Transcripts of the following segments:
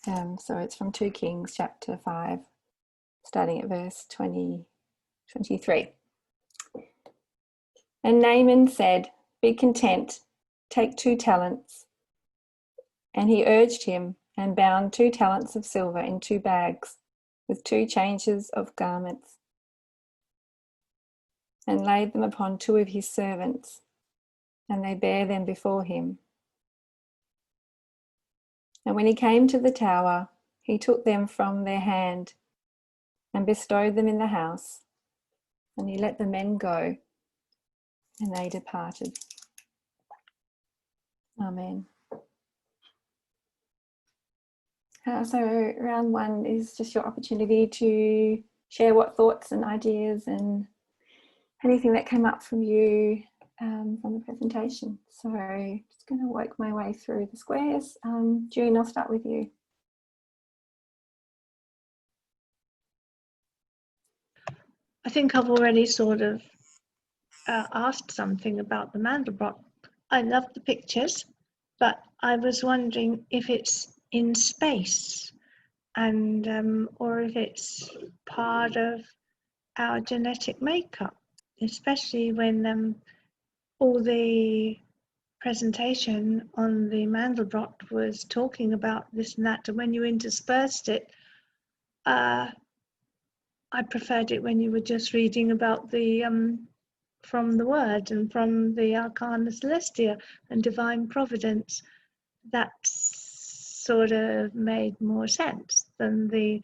So it's from 2 Kings chapter 5, starting at verse 23. And Naaman said, "Be content, take 2 talents. And he urged him and bound 2 talents of silver in 2 bags with 2 changes of garments and laid them upon 2 of his servants, and they bare them before him. And when he came to the tower, he took them from their hand and bestowed them in the house, and he let the men go, and they departed." Amen. So round 1 is just your opportunity to share what thoughts and ideas and anything that came up from you from the presentation. So just going to work my way through the squares. June, I'll start with you. I think I've already sort of asked something about the Mandelbrot. I love the pictures, but I was wondering if it's in space and or if it's part of our genetic makeup, especially when all the presentation on the Mandelbrot was talking about this and that, and when you interspersed it, I preferred it when you were just reading about the from the Word and from the Arcana Celestia and Divine Providence. That sort of made more sense than the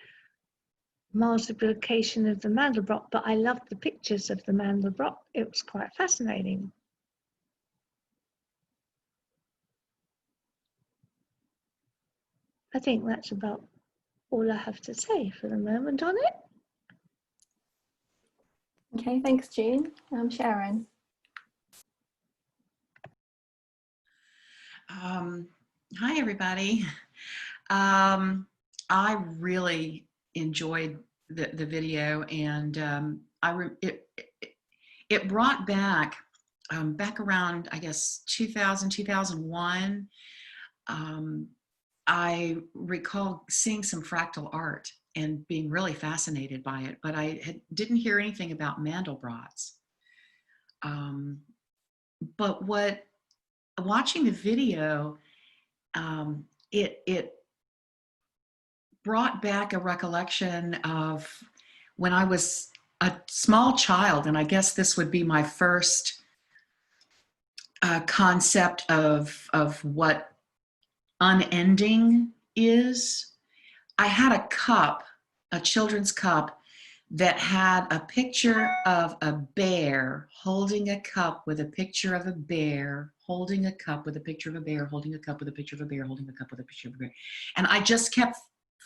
multiplication of the Mandelbrot, but I loved the pictures of the Mandelbrot. It was quite fascinating. I think that's about all I have to say for the moment on it. Okay, thanks, June. Sharon. Hi, everybody. I really enjoyed the video, and it brought back around, I guess, 2000, 2001. I recall seeing some fractal art and being really fascinated by it, but I didn't hear anything about Mandelbrots. But watching the video, it brought back a recollection of when I was a small child, and I guess this would be my first concept of what unending is. I had a cup, a children's cup, that had a picture of a bear holding a cup with a picture of a bear, holding a cup with a picture of a bear, holding a cup with a picture of a bear, holding a cup with a picture of a bear. And I just kept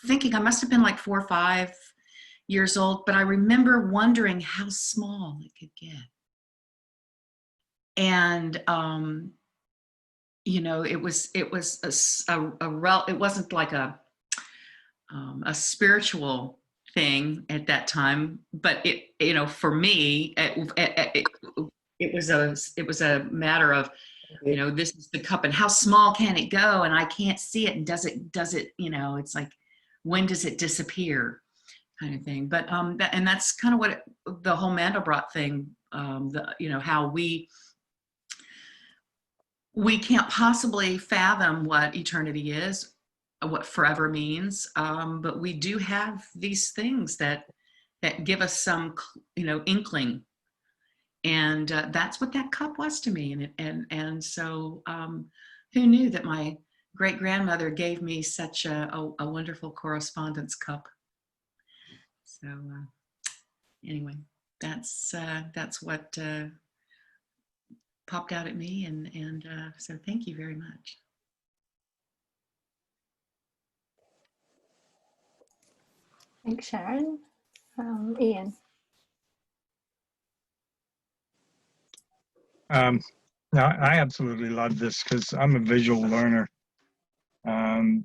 thinking, I must have been like 4 or 5 years old, but I remember wondering how small it could get. And you know, it wasn't like a spiritual thing at that time, but it, you know, for me, it was a matter of, you know, this is the cup and how small can it go, and I can't see it, and does it, you know, it's like, when does it disappear, kind of thing. But and that's kind of what the whole Mandelbrot thing, you know, how we can't possibly fathom what eternity is, what forever means, but we do have these things that give us some, you know, inkling, and that's what that cup was to me. And so who knew that my great-grandmother gave me such a wonderful correspondence cup. So anyway, that's what popped out at me, and so thank you very much. Thanks, Sharon. Ian. Now, I absolutely love this because I'm a visual learner. And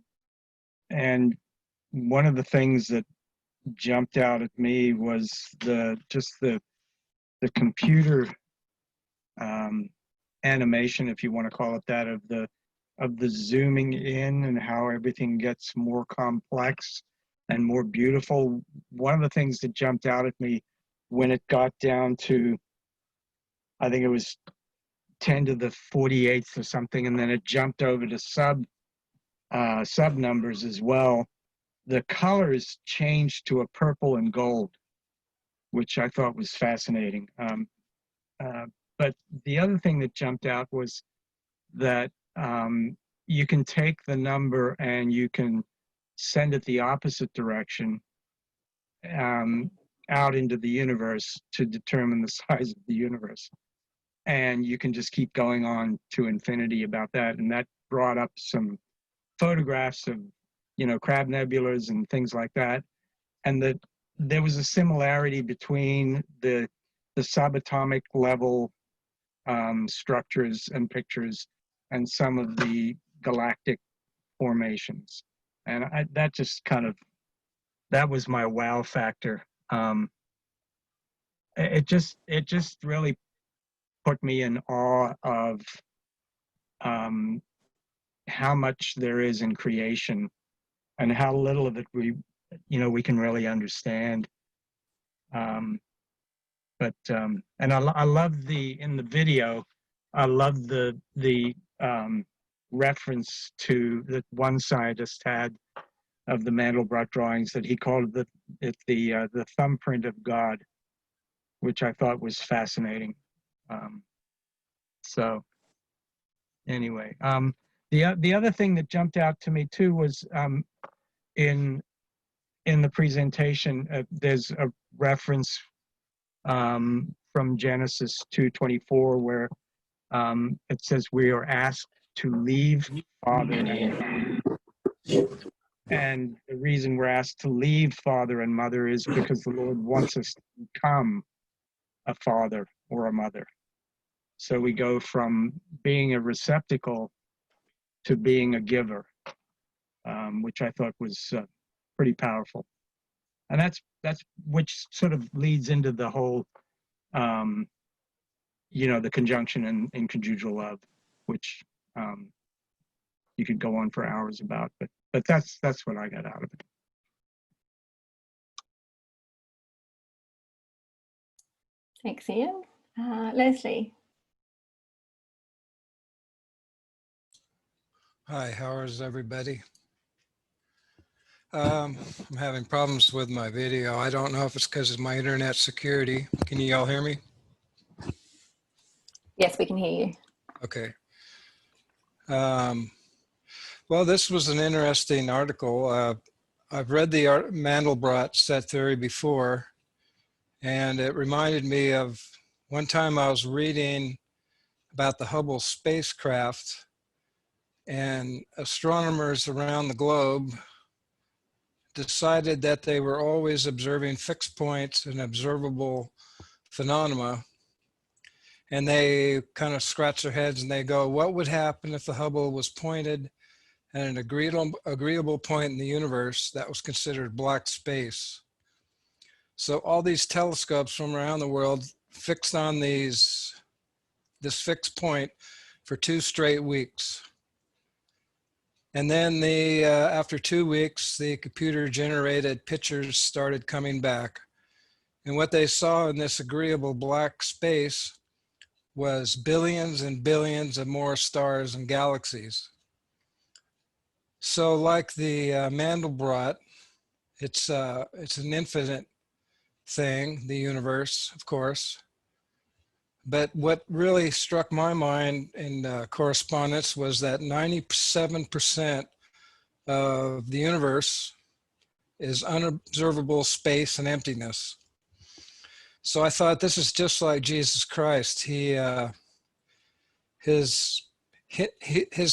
one of the things that jumped out at me was the computer animation, if you want to call it that, of the the zooming in and how everything gets more complex and more beautiful. One of the things that jumped out at me when it got down to, I think it was 10 to the 48th or something, and then it jumped over to sub numbers as well, the colors changed to a purple and gold, which I thought was fascinating. But the other thing that jumped out was that you can take the number and you can send it the opposite direction out into the universe to determine the size of the universe. And you can just keep going on to infinity about that. And that brought up some photographs of, you know, crab nebulas and things like that. And that there was a similarity between the subatomic level structures and pictures and some of the galactic formations. And that just kind of, that was my wow factor. It just really put me in awe of how much there is in creation and how little of it we can really understand. And I love in the video, I love the reference to that one scientist had of the Mandelbrot drawings, that he called the thumbprint of God, which I thought was fascinating. So anyway, the other thing that jumped out to me too was in the presentation, there's a reference from Genesis 2:24 where it says we are asked to leave Father and Mother. And the reason we're asked to leave Father and Mother is because the Lord wants us to become a father or a mother. So we go from being a receptacle to being a giver, which I thought was pretty powerful. And that's which sort of leads into the whole, the conjunction and conjugal love, which you could go on for hours about, but that's what I got out of it. Thanks, Ian. Leslie. Hi, how is everybody? I'm having problems with my video. I don't know if it's because of my internet security. Can you all hear me? Yes, we can hear you. Okay. Well, this was an interesting article. I've read the Mandelbrot set theory before, and it reminded me of one time I was reading about the Hubble spacecraft, and astronomers around the globe decided that they were always observing fixed points and observable phenomena. And they kind of scratch their heads and they go, what would happen if the Hubble was pointed at an agreeable point in the universe that was considered black space? So all these telescopes from around the world fixed on this fixed point for 2 straight weeks. And then after 2 weeks, the computer generated pictures started coming back. And what they saw in this agreeable black space was billions and billions of more stars and galaxies. So like the Mandelbrot, it's an infinite thing, the universe, of course. But what really struck my mind in correspondence was that 97% of the universe is unobservable space and emptiness. So I thought this is just like Jesus Christ. His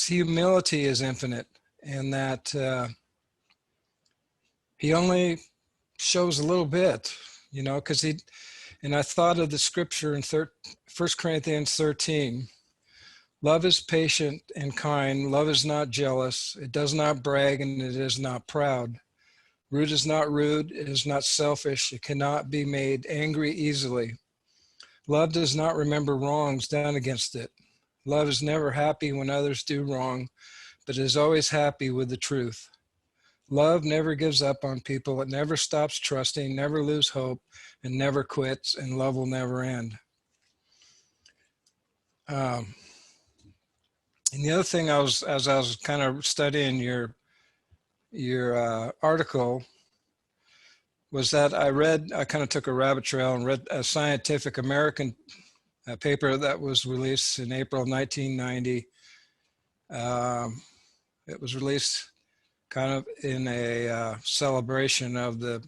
humility is infinite, and that he only shows a little bit, because and I thought of the scripture in 1 Corinthians 13. Love is patient and kind. Love is not jealous. It does not brag, and it is not proud. Rude is not rude. It is not selfish. It cannot be made angry easily. Love does not remember wrongs done against it. Love is never happy when others do wrong, but is always happy with the truth. Love never gives up on people. It never stops trusting, never lose hope, and never quits, and love will never end. And the other thing as I was kind of studying your article, was that I kind of took a rabbit trail and read a Scientific American paper that was released in April 1990. It was released kind of in a celebration of the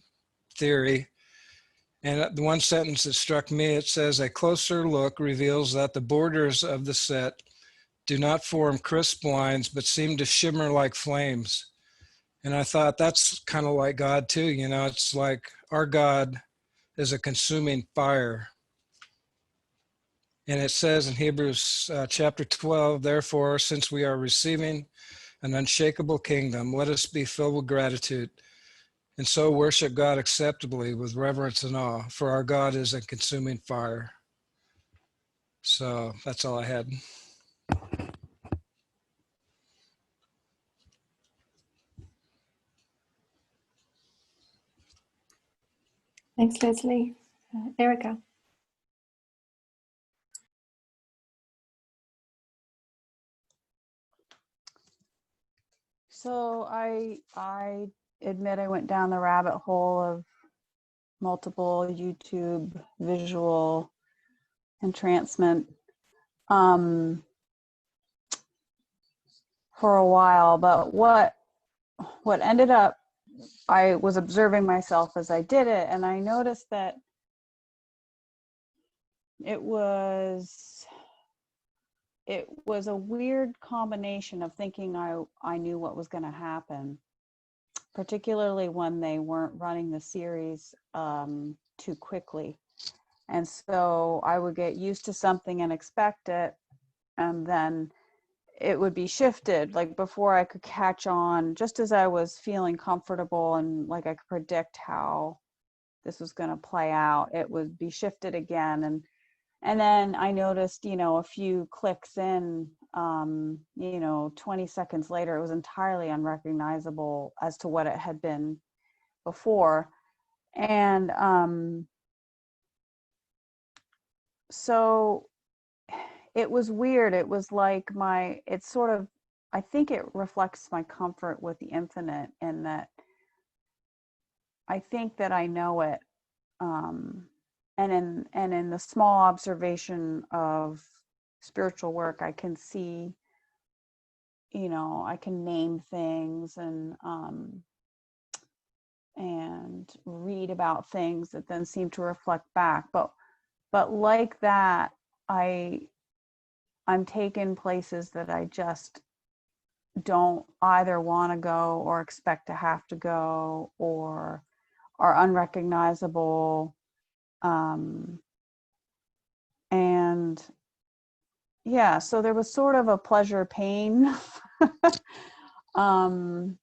theory. And the one sentence that struck me, it says, "A closer look reveals that the borders of the set do not form crisp lines, but seem to shimmer like flames." And I thought that's kind of like God too. You know, it's like our God is a consuming fire. And it says in Hebrews chapter 12, "Therefore, since we are receiving an unshakable kingdom, let us be filled with gratitude, and so worship God acceptably with reverence and awe, for our God is a consuming fire." So that's all I had. Thanks, Leslie. Erica. So I admit I went down the rabbit hole of multiple YouTube visual entrancement for a while, but what ended up, I was observing myself as I did it, and I noticed that it was a weird combination of thinking I knew what was going to happen, particularly when they weren't running the series too quickly. And so I would get used to something and expect it, and then it would be shifted, like before I could catch on, just as I was feeling comfortable and like I could predict how this was going to play out, it would be shifted again. And then I noticed, a few clicks in, 20 seconds later, it was entirely unrecognizable as to what it had been before. And so it was weird. It was like it's sort of, I think it reflects my comfort with the infinite, in that I think that I know it. And in the small observation of spiritual work, I can see, I can name things and read about things that then seem to reflect back. But like that, I'm taken places that I just don't either want to go or expect to have to go, or are unrecognizable. And yeah, so there was sort of a pleasure pain. I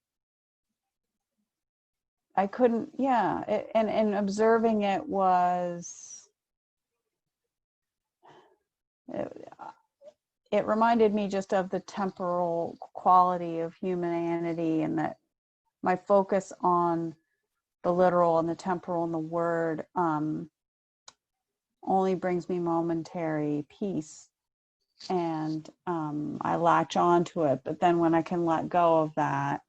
couldn't, and observing it was, it reminded me just of the temporal quality of humanity, and that my focus on the literal and the temporal and the word only brings me momentary peace, and I latch on to it. But then when I can let go of that,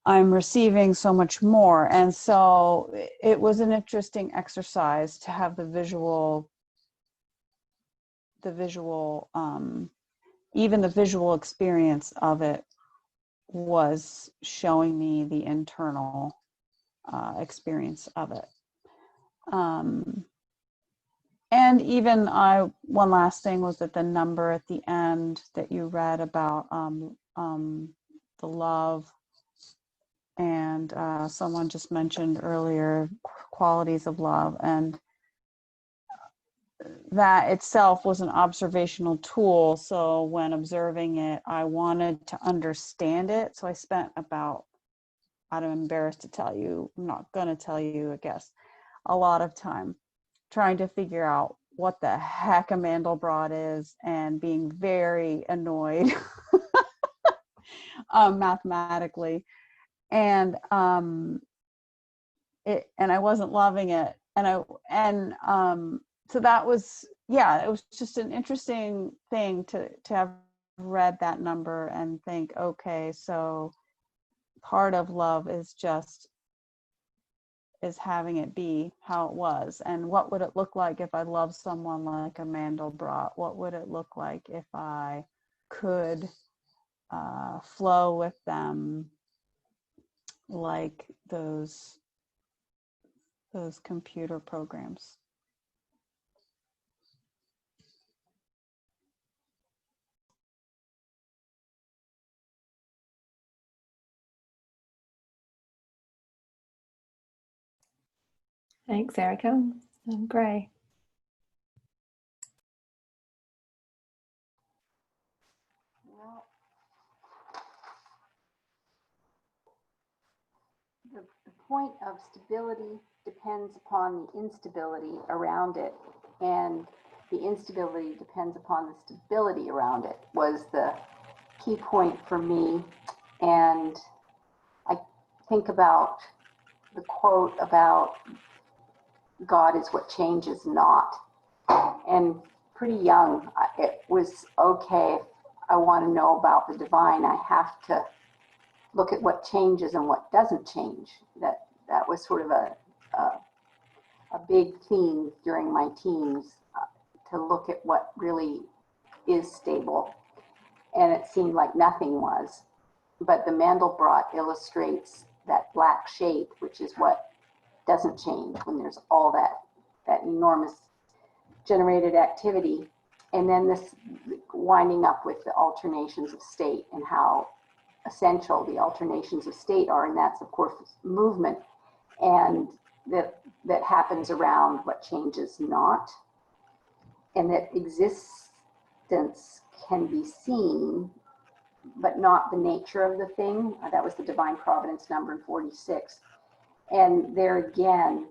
I'm receiving so much more. And so it was an interesting exercise to have the visual, even the visual experience of it was showing me the internal experience of it. And even one last thing was that the number at the end that you read about the love, and someone just mentioned earlier qualities of love, and that itself was an observational tool. So when observing it, I wanted to understand it. So I spent about, I'm embarrassed to tell you, I'm not going to tell you, I guess, a lot of time trying to figure out what the heck a Mandelbrot is and being very annoyed mathematically. And I wasn't loving it. So that was, yeah, it was just an interesting thing to have read that number and think, okay, so part of love is having it be how it was. And what would it look like if I loved someone like a Mandelbrot? What would it look like if I could flow with them like those computer programs? Thanks, Erica. Gray. Well, the point of stability depends upon the instability around it, and the instability depends upon the stability around it, was the key point for me. And I think about the quote about God is what changes not. And pretty young, it was okay, if I want to know about the divine, I have to look at what changes and what doesn't change. That was sort of a big theme during my teens, to look at what really is stable. And it seemed like nothing was. But the Mandelbrot illustrates that black shape, which is what doesn't change when there's all that enormous generated activity. And then this winding up with the alternations of state and how essential the alternations of state are. And that's, of course, movement. And that happens around what changes not. And that existence can be seen, but not the nature of the thing. That was the divine providence number in 46. And there again,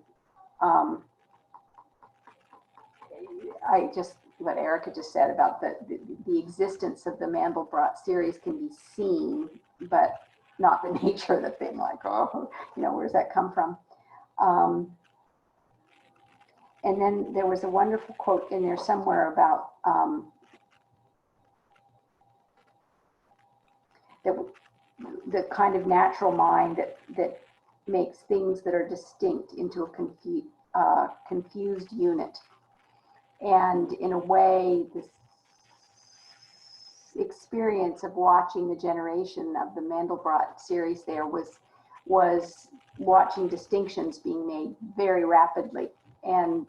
what Erica just said about the existence of the Mandelbrot series can be seen, but not the nature of the thing. Like, oh, where's that come from? And then there was a wonderful quote in there somewhere about the kind of natural mind that makes things that are distinct into a confused unit. And in a way, this experience of watching the generation of the Mandelbrot series there was watching distinctions being made very rapidly. And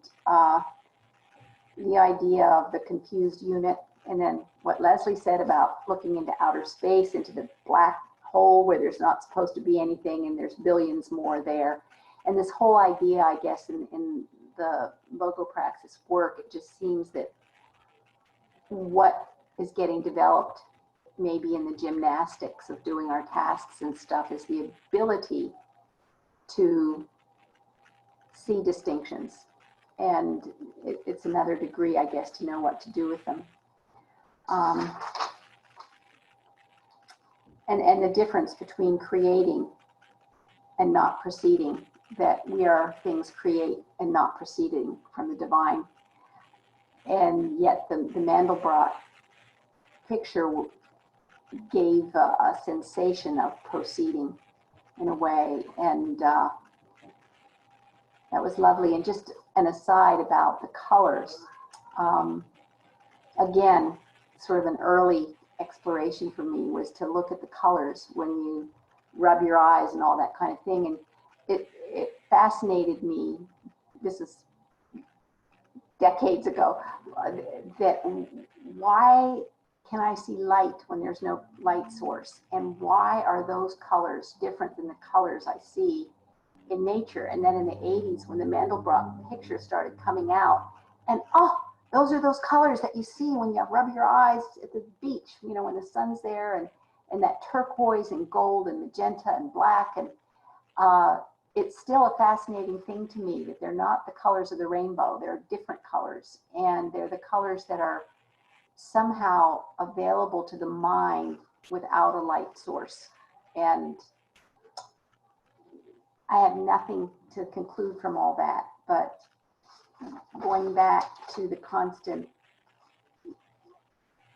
the idea of the confused unit, and then what Leslie said about looking into outer space, into the black hole where there's not supposed to be anything and there's billions more there. And this whole idea, I guess, in the logopraxis work, it just seems that what is getting developed maybe in the gymnastics of doing our tasks and stuff is the ability to see distinctions. And it's another degree, I guess, to know what to do with them. And the difference between creating and not proceeding, that we are things create and not proceeding from the divine. And yet the Mandelbrot picture gave a sensation of proceeding in a way. And that was lovely. And just an aside about the colors. Again, sort of an early exploration for me was to look at the colors when you rub your eyes and all that kind of thing. And it fascinated me, this is decades ago, that why can I see light when there's no light source? And why are those colors different than the colors I see in nature? And then in the 80s, when the Mandelbrot picture started coming out, and those are those colors that you see when you rub your eyes at the beach, when the sun's there, and that turquoise and gold and magenta and black. And it's still a fascinating thing to me that they're not the colors of the rainbow. They're different colors, and they're the colors that are somehow available to the mind without a light source. And I have nothing to conclude from all that, but going back to the constant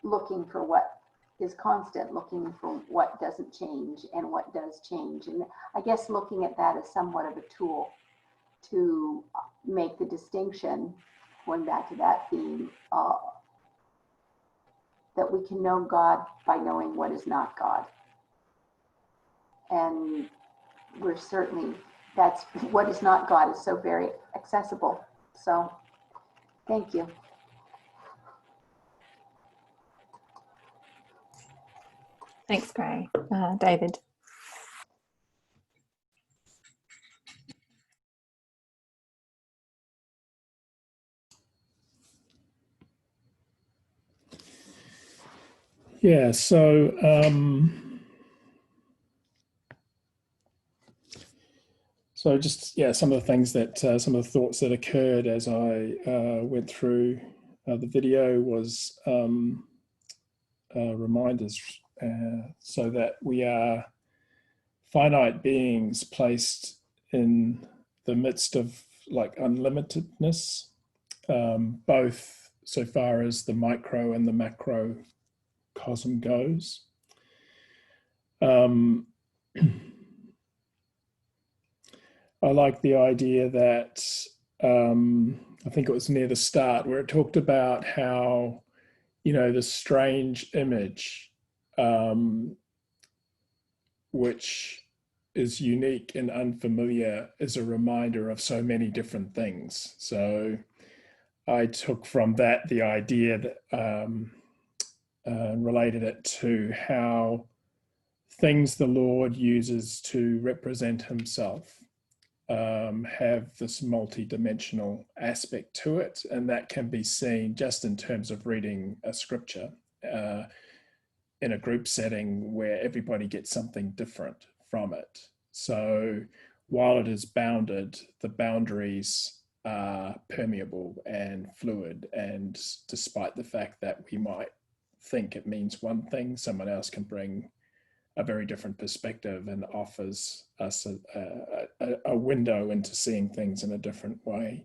looking for what is constant, looking for what doesn't change and what does change. And I guess looking at that as somewhat of a tool to make the distinction, going back to that theme, that we can know God by knowing what is not God. And we're certainly, that's what is not God is so very accessible. So thank you. Thanks, Gray. David. Yeah, so just, yeah, some of the things that, some of the thoughts that occurred as I went through the video was reminders, so that we are finite beings placed in the midst of like unlimitedness, both so far as the micro and the macrocosm goes. I like the idea that, I think it was near the start where it talked about how, you know, the strange image, which is unique and unfamiliar, is a reminder of so many different things. So I took from that the idea that, related it to how things the Lord uses to represent himself have this multi-dimensional aspect to it, and that can be seen just in terms of reading a scripture in a group setting where everybody gets something different from it. So while it is bounded, the boundaries are permeable and fluid, and despite the fact that we might think it means one thing, someone else can bring a very different perspective and offers us a window into seeing things in a different way.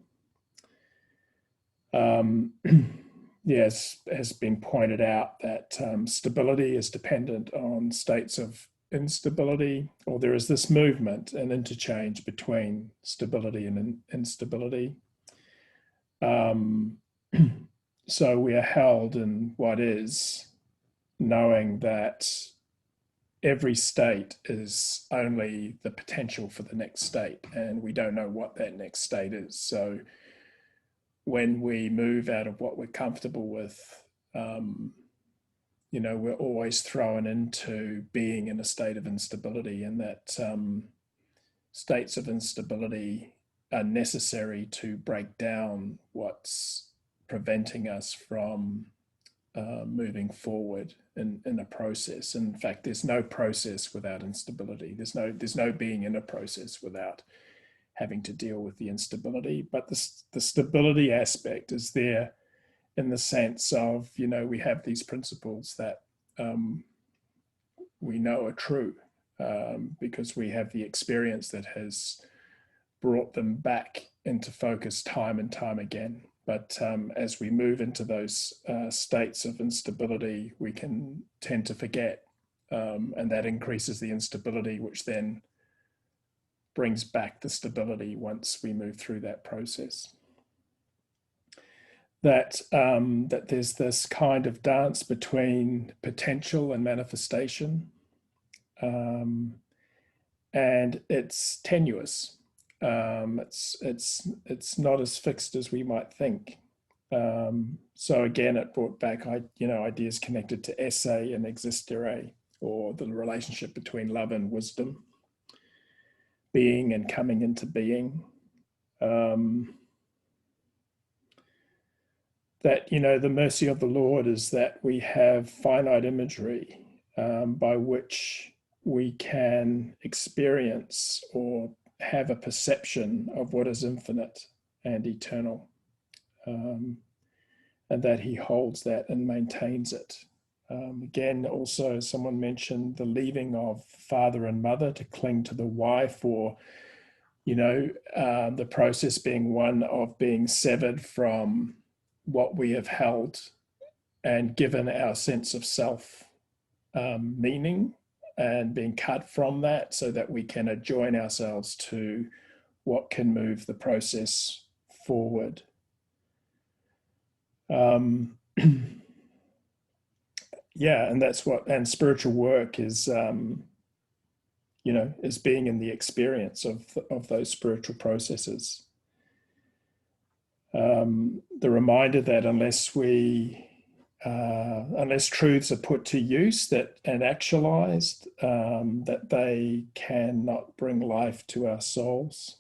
Yes, has been pointed out that stability is dependent on states of instability, or there is this movement and interchange between stability and instability. So we are held in what is, knowing that every state is only the potential for the next state, and we don't know what that next state is. So when we move out of what we're comfortable with, you know, we're always thrown into being in a state of instability, and that states of instability are necessary to break down what's preventing us from moving forward in a process. In fact, there's no process without instability. There's no being in a process without having to deal with the instability. But the stability aspect is there in the sense of, you know, we have these principles that we know are true because we have the experience that has brought them back into focus time and time again. But as we move into those states of instability, we can tend to forget, and that increases the instability, which then brings back the stability once we move through that process. That there's this kind of dance between potential and manifestation, and it's tenuous. It's not as fixed as we might think. So again, it brought back, ideas connected to esse and existere, or the relationship between love and wisdom, being and coming into being. That, you know, the mercy of the Lord is that we have finite imagery by which we can experience or have a perception of what is infinite and eternal, and that he holds that and maintains it. Again, also someone mentioned the leaving of father and mother to cling to the wife, or, you know, the process being one of being severed from what we have held and given our sense of self meaning, and being cut from that so that we can adjoin ourselves to what can move the process forward. Yeah, and that's what, and spiritual work is, you know, is being in the experience of those spiritual processes. The reminder that unless truths are put to use that and actualized, that they cannot bring life to our souls.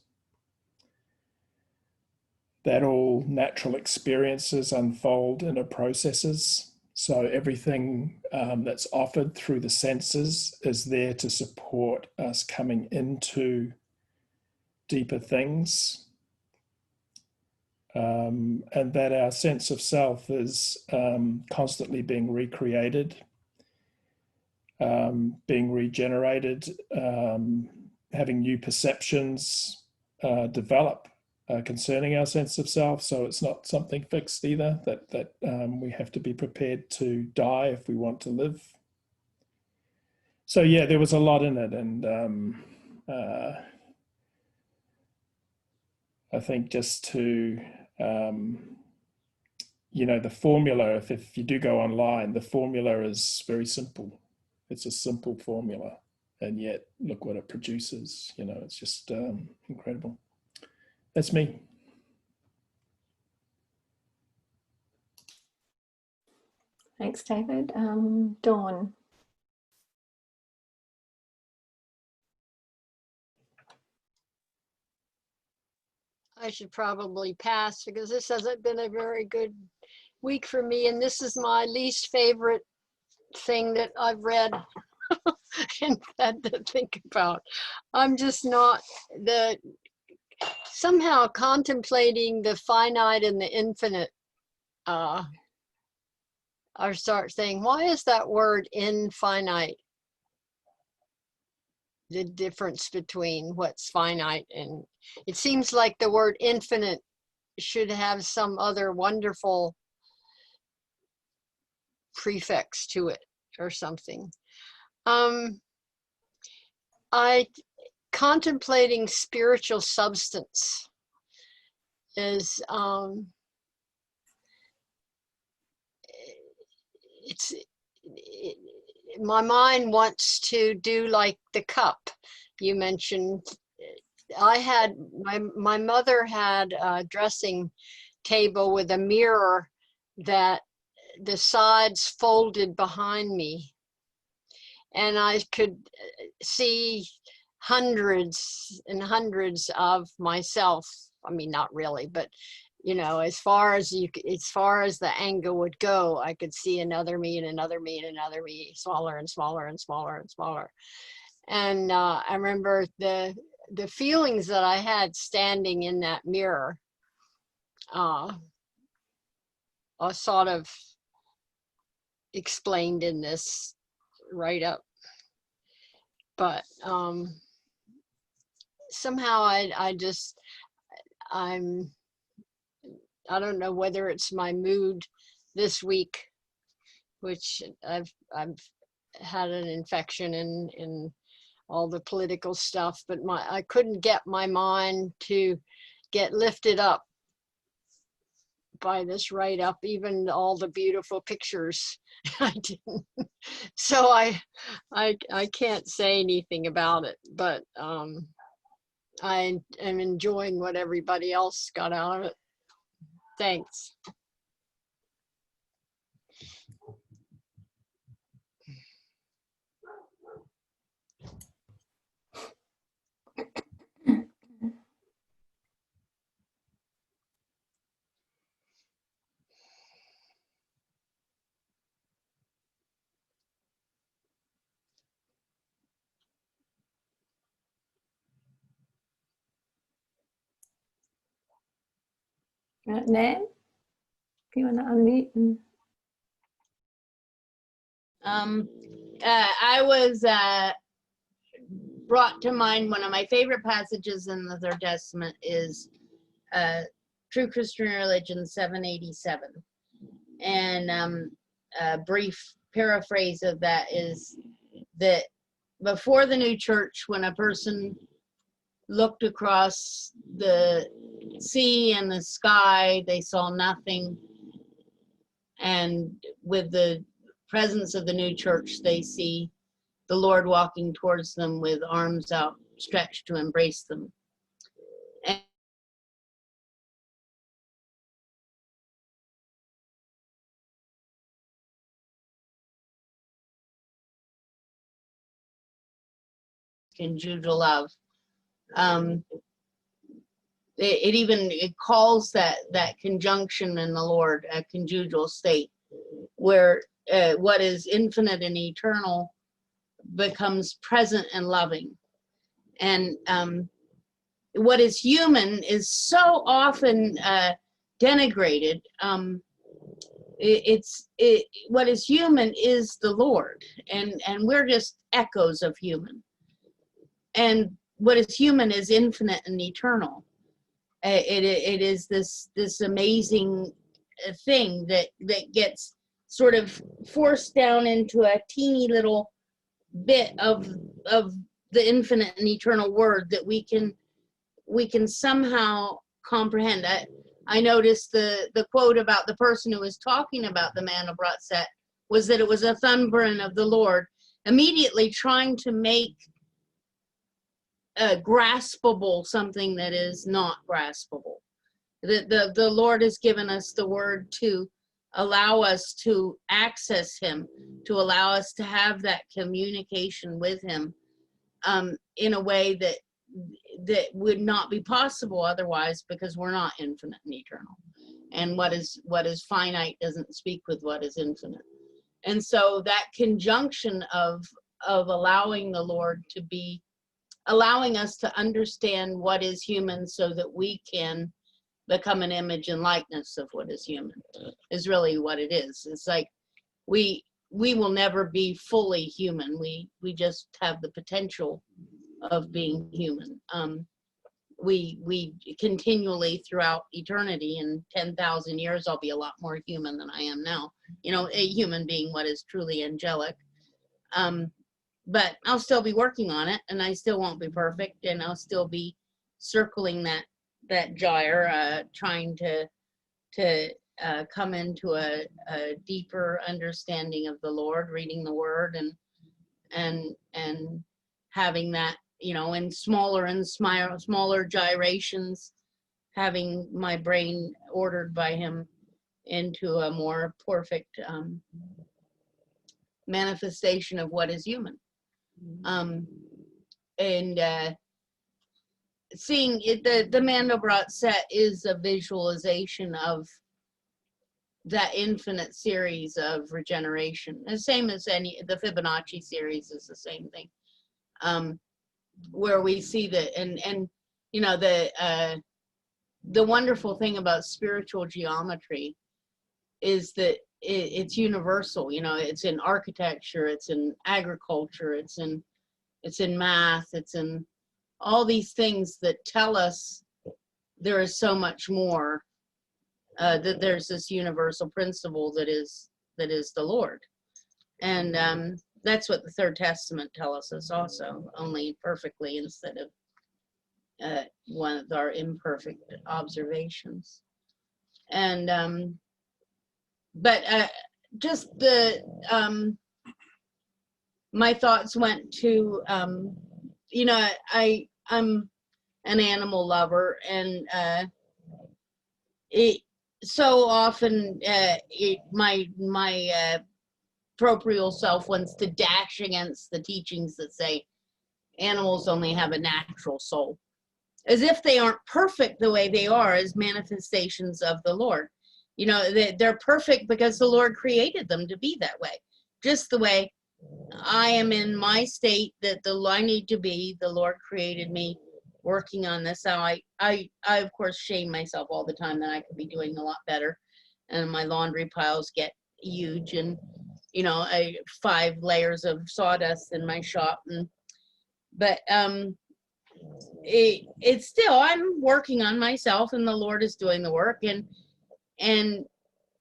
That all natural experiences unfold in processes. So everything that's offered through the senses is there to support us coming into deeper things. And that our sense of self is constantly being recreated, being regenerated, having new perceptions develop concerning our sense of self. So it's not something fixed either, that we have to be prepared to die if we want to live. So yeah, there was a lot in it, and I think just to, you know, the formula, if you do go online, the formula is very simple. It's a simple formula, and yet look what it produces. You know, it's just incredible. That's me. Thanks, David. Dawn. I should probably pass because this hasn't been a very good week for me, and this is my least favorite thing that I've read and had to think about. I'm just not somehow contemplating the finite and the infinite. I start saying, why is that word infinite? The difference between what's finite, and it seems like the word infinite should have some other wonderful prefix to it or something. Contemplating spiritual substance is my mind wants to do like the cup you mentioned. I had my mother had a dressing table with a mirror that the sides folded behind me, and I could see hundreds and hundreds of myself. I mean, not really, but you know, as far as the angle would go, I could see another me and another me and another me, smaller and smaller and smaller and smaller. And I remember the feelings that I had standing in that mirror are sort of explained in this write-up. But somehow I don't know whether it's my mood this week, which I've had an infection in all the political stuff, but I couldn't get my mind to get lifted up by this write-up, even all the beautiful pictures. I didn't. So I can't say anything about it, but I am enjoying what everybody else got out of it. Thanks. Nan, if you want to unmute. I was brought to mind, one of my favorite passages in the Third Testament is True Christian Religion 787. And a brief paraphrase of that is that before the new church, when a person looked across the sea and the sky, they saw nothing. And with the presence of the new church, they see the Lord walking towards them with arms outstretched to embrace them. And conjugal love. It calls that conjunction in the Lord a conjugal state, where what is infinite and eternal becomes present and loving. And what is human is so often denigrated. What is human is the Lord, and we're just echoes of human. And what is human is infinite and eternal. It is this amazing thing that gets sort of forced down into a teeny little bit of the infinite and eternal word that we can somehow comprehend. I noticed the quote about the person who was talking about the Mandelbrot set was that it was a thunderbolt of the Lord, immediately trying to make graspable something that is not graspable. The Lord has given us the word to allow us to access him, to allow us to have that communication with him in a way that would not be possible otherwise, because we're not infinite and eternal. And what is finite doesn't speak with what is infinite. And so that conjunction of allowing the Lord to be, allowing us to understand what is human so that we can become an image and likeness of what is human is really what it is. It's like we will never be fully human. We just have the potential of being human. We continually throughout eternity, in 10,000 years, I'll be a lot more human than I am now. You know, a human being what is truly angelic. But I'll still be working on it, and I still won't be perfect, and I'll still be circling that gyre, trying to come into a deeper understanding of the Lord, reading the Word, and having that, you know, in smaller and smaller gyrations, having my brain ordered by Him into a more perfect manifestation of what is human. Seeing it, the Mandelbrot set is a visualization of that infinite series of regeneration. The same as the Fibonacci series is the same thing, where we see that, and you know, the wonderful thing about spiritual geometry is that it's universal. You know, it's in architecture, it's in agriculture, it's in math, it's in all these things that tell us there is so much more, that there's this universal principle that is the Lord. And that's what the Third Testament tells us also, only perfectly instead of one of our imperfect observations. And but just my thoughts went to, you know, I'm an animal lover, and it so often my parochial self wants to dash against the teachings that say animals only have a natural soul, as if they aren't perfect the way they are as manifestations of the Lord. You know, they're perfect because the Lord created them to be that way, just the way I am in my state that I need to be. The Lord created me working on this. Now I of course shame myself all the time that I could be doing a lot better, and my laundry piles get huge, and you know, 5 layers of sawdust in my shop, but it's still, I'm working on myself, and the Lord is doing the work, and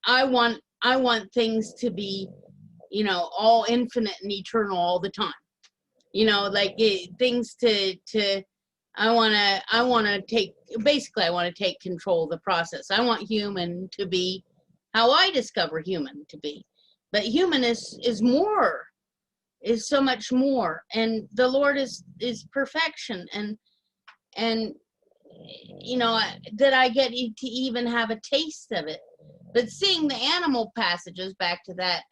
I want things to be, you know, all infinite and eternal all the time. You know, like things to I want to take, basically I want to take control of the process. I want human to be how I discover human to be. But human is more, is so much more, and the Lord is perfection, and you know, that I get to even have a taste of it. But seeing the animal passages, back to that,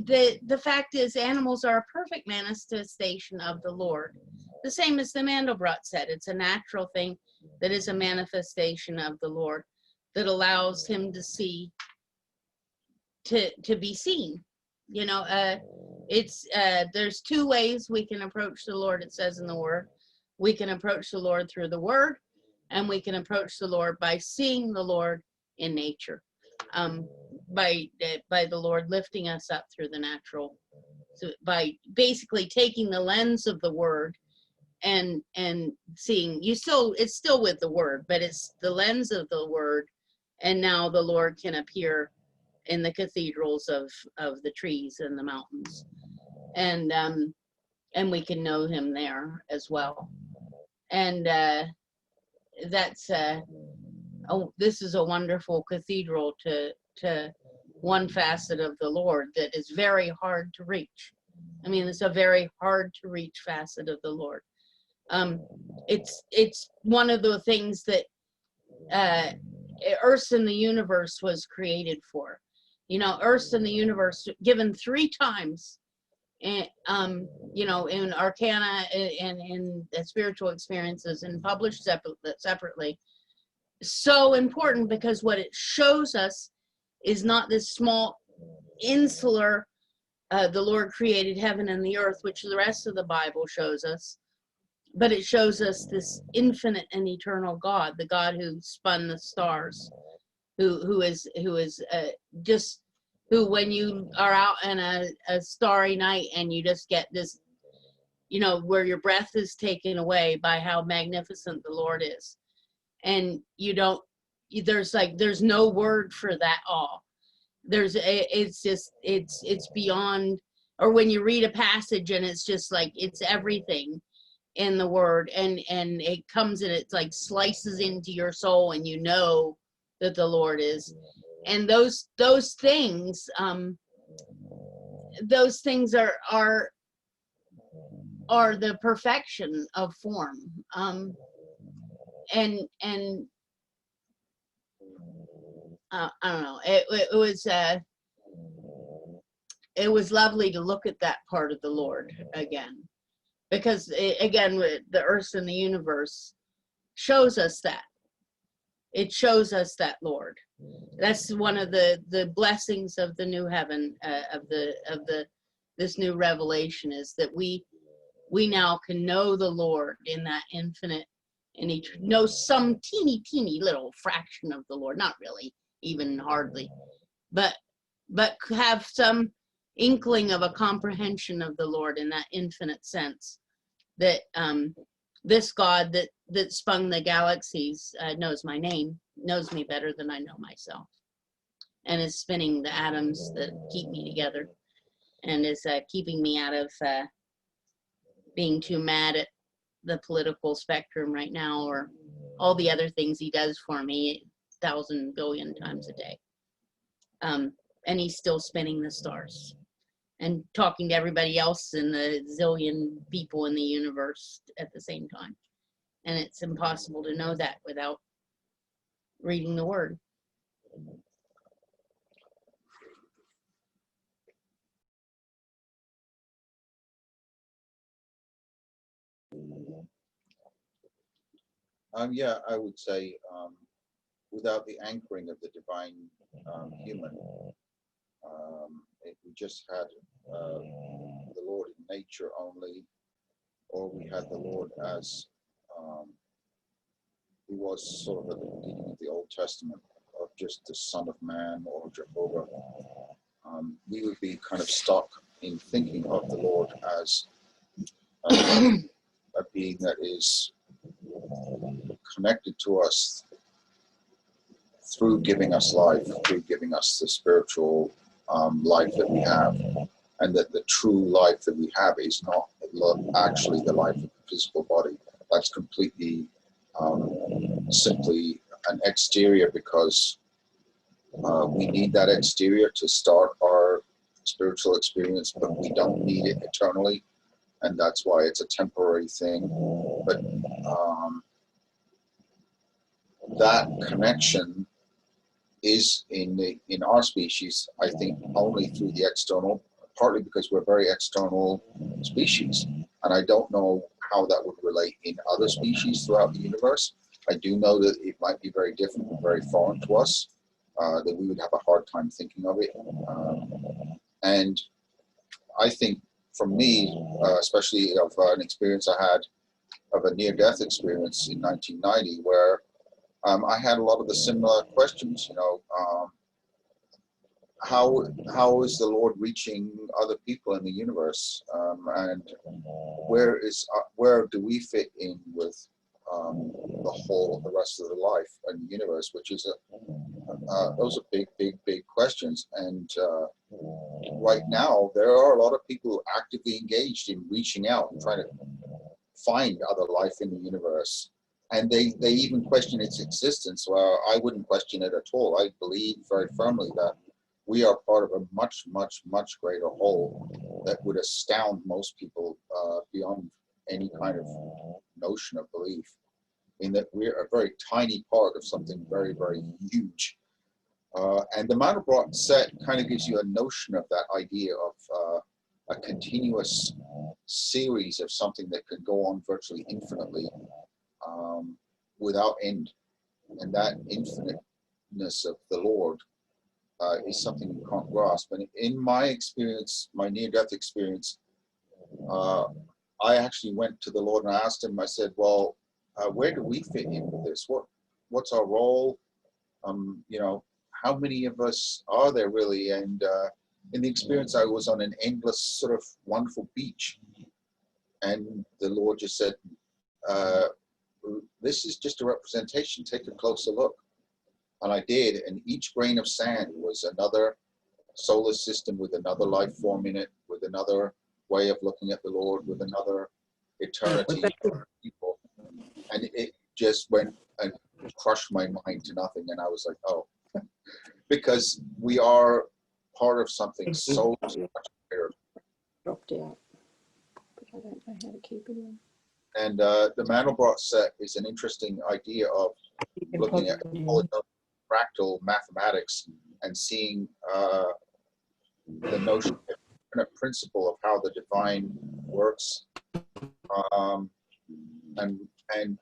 the fact is animals are a perfect manifestation of the Lord. The same as the Mandelbrot said, it's a natural thing that is a manifestation of the Lord that allows him to see, to be seen. You know, it's there's 2 ways we can approach the Lord, it says in the Word. We can approach the Lord through the Word, and we can approach the Lord by seeing the Lord in nature, by the Lord lifting us up through the natural, so by basically taking the lens of the Word and seeing, it's still with the Word, but it's the lens of the Word, and now the Lord can appear in the cathedrals of the trees and the mountains, and we can know him there as well. And that's this is a wonderful cathedral to one facet of the Lord that is very hard to reach. I mean, it's a very hard to reach facet of the Lord. It's one of the things that Earth and the universe was created for. You know, Earth and the universe given 3 times, and you know, in arcana and in spiritual experiences, and published separately. So important, because what it shows us is not this small insular, the Lord created heaven and the earth, which the rest of the Bible shows us, but it shows us this infinite and eternal God, the God who spun the stars, who is just, who, when you are out in a starry night and you just get this, you know, where your breath is taken away by how magnificent the Lord is, and you don't, there's no word for that awe. It's just, it's beyond. Or when you read a passage and it's just like, it's everything in the Word, and it comes and it's like slices into your soul, and you know that the Lord is. And those things are the perfection of form. And I don't know, it was lovely to look at that part of the Lord again, because again, the earth and the universe shows us that. It shows us that Lord. That's one of the blessings of the new heaven, of this new revelation, is that we now can know the Lord in that infinite, and know some teeny little fraction of the Lord, not really, even hardly, but have some inkling of a comprehension of the Lord in that infinite sense, that this God that spun the galaxies knows my name, knows me better than I know myself, and is spinning the atoms that keep me together, and is keeping me out of being too mad at the political spectrum right now, or all the other things he does for me 1,000 billion times a day. And he's still spinning the stars and talking to everybody else and the zillion people in the universe at the same time. And it's impossible to know that without reading the Word. Yeah, I would say without the anchoring of the divine human, if we just had the Lord in nature only, or we had the Lord as he was sort of at the beginning of the Old Testament of just the Son of Man or Jehovah, we would be kind of stuck in thinking of the Lord as a being that is connected to us through giving us life, through giving us the spiritual life that we have, and that the true life that we have is not actually the life of the physical body. That's completely simply an exterior, because we need that exterior to start our spiritual experience, but we don't need it eternally, and that's why it's a temporary thing. But that connection is in our species, I think, only through the external, partly because we're a very external species, and I don't know how that would relate in other species throughout the universe. I do know that it might be very different and very foreign to us, that we would have a hard time thinking of it. And I think for me, especially of an experience I had of a near-death experience in 1990, where I had a lot of the similar questions, you know, how is the Lord reaching other people in the universe, and where do we fit in with the rest of the life and the universe, which is those are big questions. And right now there are a lot of people who are actively engaged in reaching out and trying to find other life in the universe, and they even question its existence. Well, I wouldn't question it at all. I believe very firmly that we are part of a much greater whole that would astound most people beyond any kind of notion of belief, in that we're a very tiny part of something very huge. And the Mandelbrot set kind of gives you a notion of that idea of a continuous series of something that could go on virtually infinitely without end. And that infiniteness of the Lord is something you can't grasp. And in my experience, my near-death experience, I actually went to the Lord and I asked him, I said, well, where do we fit in with this? What's our role? You know, how many of us are there really? And in the experience, I was on an endless sort of wonderful beach. And the Lord just said, this is just a representation. Take a closer look. And I did. And each grain of sand was another solar system with another life form in it, with another way of looking at the Lord, with another eternity of people. And it just went and crushed my mind to nothing. And I was like, oh, because we are part of something so much bigger. Dropped out, but I don't know how to keep it in. And the Mandelbrot set is an interesting idea of looking at fractal mathematics and seeing the notion of a principle of how the divine works, and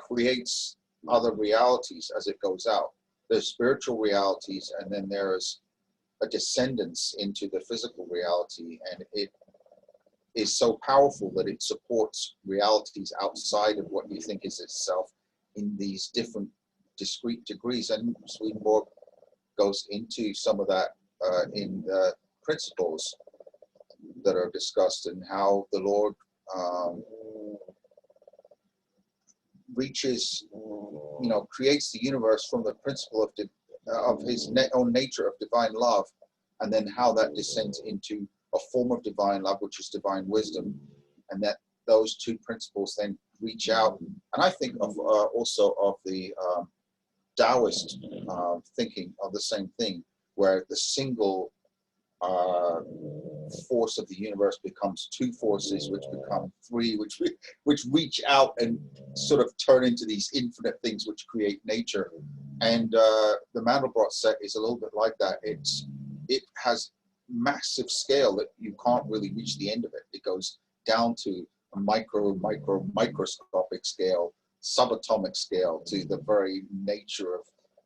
creates other realities as it goes out. There's spiritual realities, and then there's a descendance into the physical reality, and it is so powerful that it supports realities outside of what you think is itself in these different discrete degrees. And Swedenborg goes into some of that in the principles that are discussed, and how the Lord reaches, you know, creates the universe from the principle of his own nature of divine love, and then how that descends into a form of divine love, which is divine wisdom, and that those two principles then reach out. And I think of also of the Taoist thinking of the same thing, where the single force of the universe becomes two forces, which become three, which reach out and sort of turn into these infinite things which create nature. And the Mandelbrot set is a little bit like that. It has massive scale that you can't really reach the end of it. It goes down to a microscopic scale, subatomic scale, to the very nature of,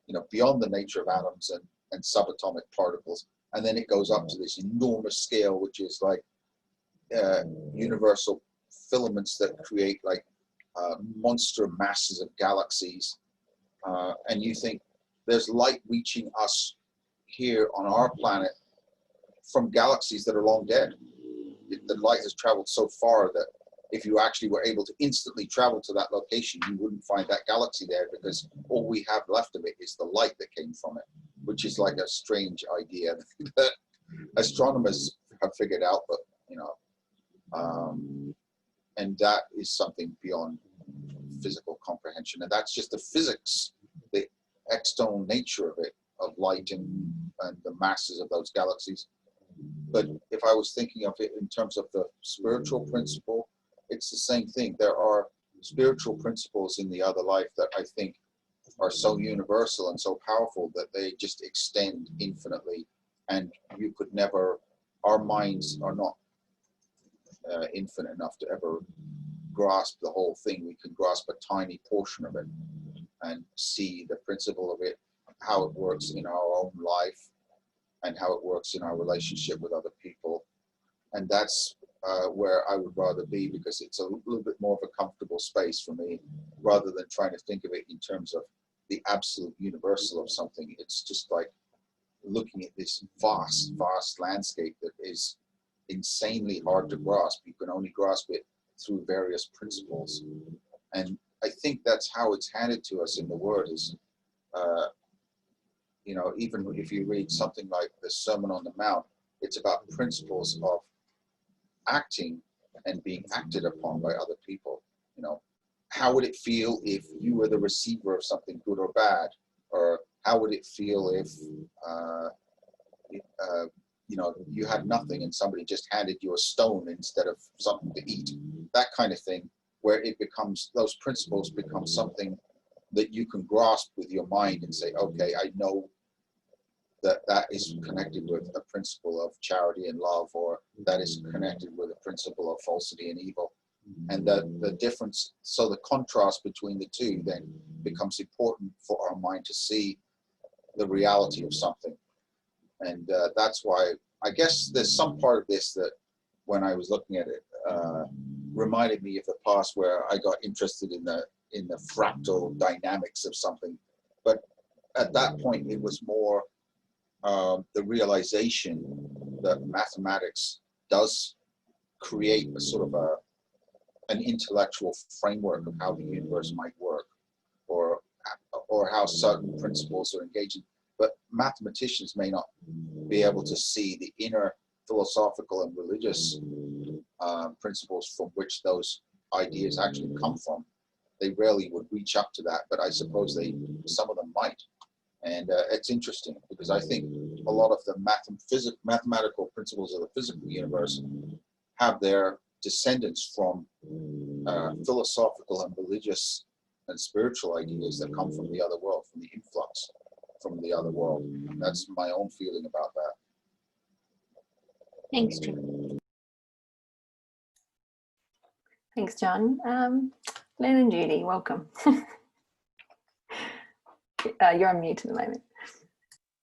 you know, beyond the nature of atoms and subatomic particles. And then it goes up to this enormous scale, which is like universal filaments that create like monster masses of galaxies, and you think there's light reaching us here on our planet from galaxies that are long dead. The light has traveled so far that if you actually were able to instantly travel to that location, you wouldn't find that galaxy there, because all we have left of it is the light that came from it, which is like a strange idea that astronomers have figured out, but you know, and that is something beyond physical comprehension. And that's just the physics, the external nature of it, of light and the masses of those galaxies. But if I was thinking of it in terms of the spiritual principle, it's the same thing. There are spiritual principles in the other life that I think are so universal and so powerful that they just extend infinitely, and you could never, our minds are not infinite enough to ever grasp the whole thing. We can grasp a tiny portion of it and see the principle of it, how it works in our own life and how it works in our relationship with other people. And that's where I would rather be, because it's a little bit more of a comfortable space for me, rather than trying to think of it in terms of the absolute universal of something. It's just like looking at this vast, vast landscape that is insanely hard to grasp. You can only grasp it through various principles. And I think that's how it's handed to us in the Word is, you know, even if you read something like the Sermon on the Mount, it's about principles of acting and being acted upon by other people. You know, how would it feel if you were the receiver of something good or bad? Or how would it feel if, you know, you had nothing and somebody just handed you a stone instead of something to eat? That kind of thing, where it becomes, those principles become something that you can grasp with your mind and say, okay, I know that that is connected with a principle of charity and love, or that is connected with a principle of falsity and evil. And the difference, so the contrast between the two then becomes important for our mind to see the reality of something. And that's why I guess there's some part of this that when I was looking at it reminded me of the past, where I got interested in the fractal dynamics of something. But at that point it was more the realization that mathematics does create a sort of an intellectual framework of how the universe might work, or how certain principles are engaging. But mathematicians may not be able to see the inner philosophical and religious principles from which those ideas actually come from. They rarely would reach up to that, but I suppose some of them might. And it's interesting, because I think a lot of the mathematical principles of the physical universe have their descendants from philosophical and religious and spiritual ideas that come from the other world, from the influx from the other world. That's my own feeling about that. Thanks, John. Thanks, John. Lynn and Judy, welcome. You're on mute at the moment.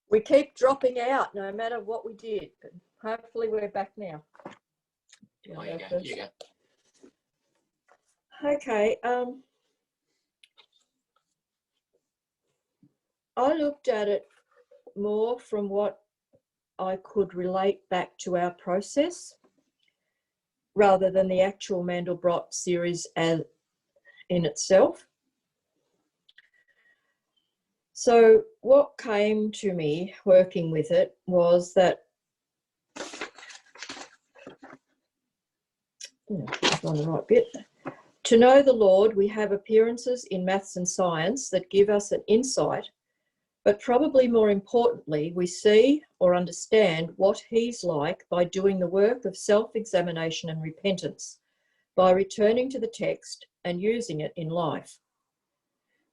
We keep dropping out no matter what we did, but hopefully we're back now. Okay. I looked at it more from what I could relate back to our process, rather than the actual Mandelbrot series as in itself. So what came to me working with it was that, on the right bit, to know the Lord, we have appearances in maths and science that give us an insight, but probably more importantly, we see or understand what he's like by doing the work of self-examination and repentance, by returning to the text and using it in life.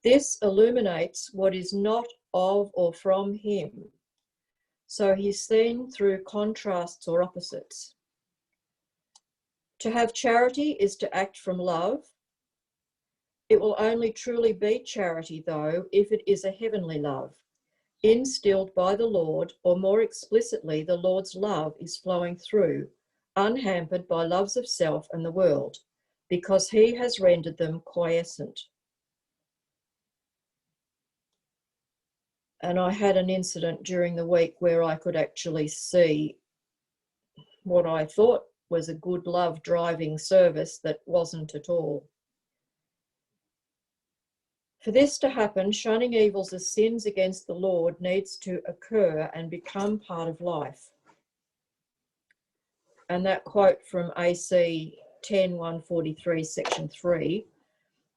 This illuminates what is not of or from him, so he's seen through contrasts or opposites. To have charity is to act from love. It will only truly be charity, though, if it is a heavenly love, instilled by the Lord, or more explicitly, the Lord's love is flowing through, unhampered by loves of self and the world, because he has rendered them quiescent. And I had an incident during the week where I could actually see what I thought was a good love driving service that wasn't at all. For this to happen, shunning evils as sins against the Lord needs to occur and become part of life. And that quote from AC 10:143, section 3,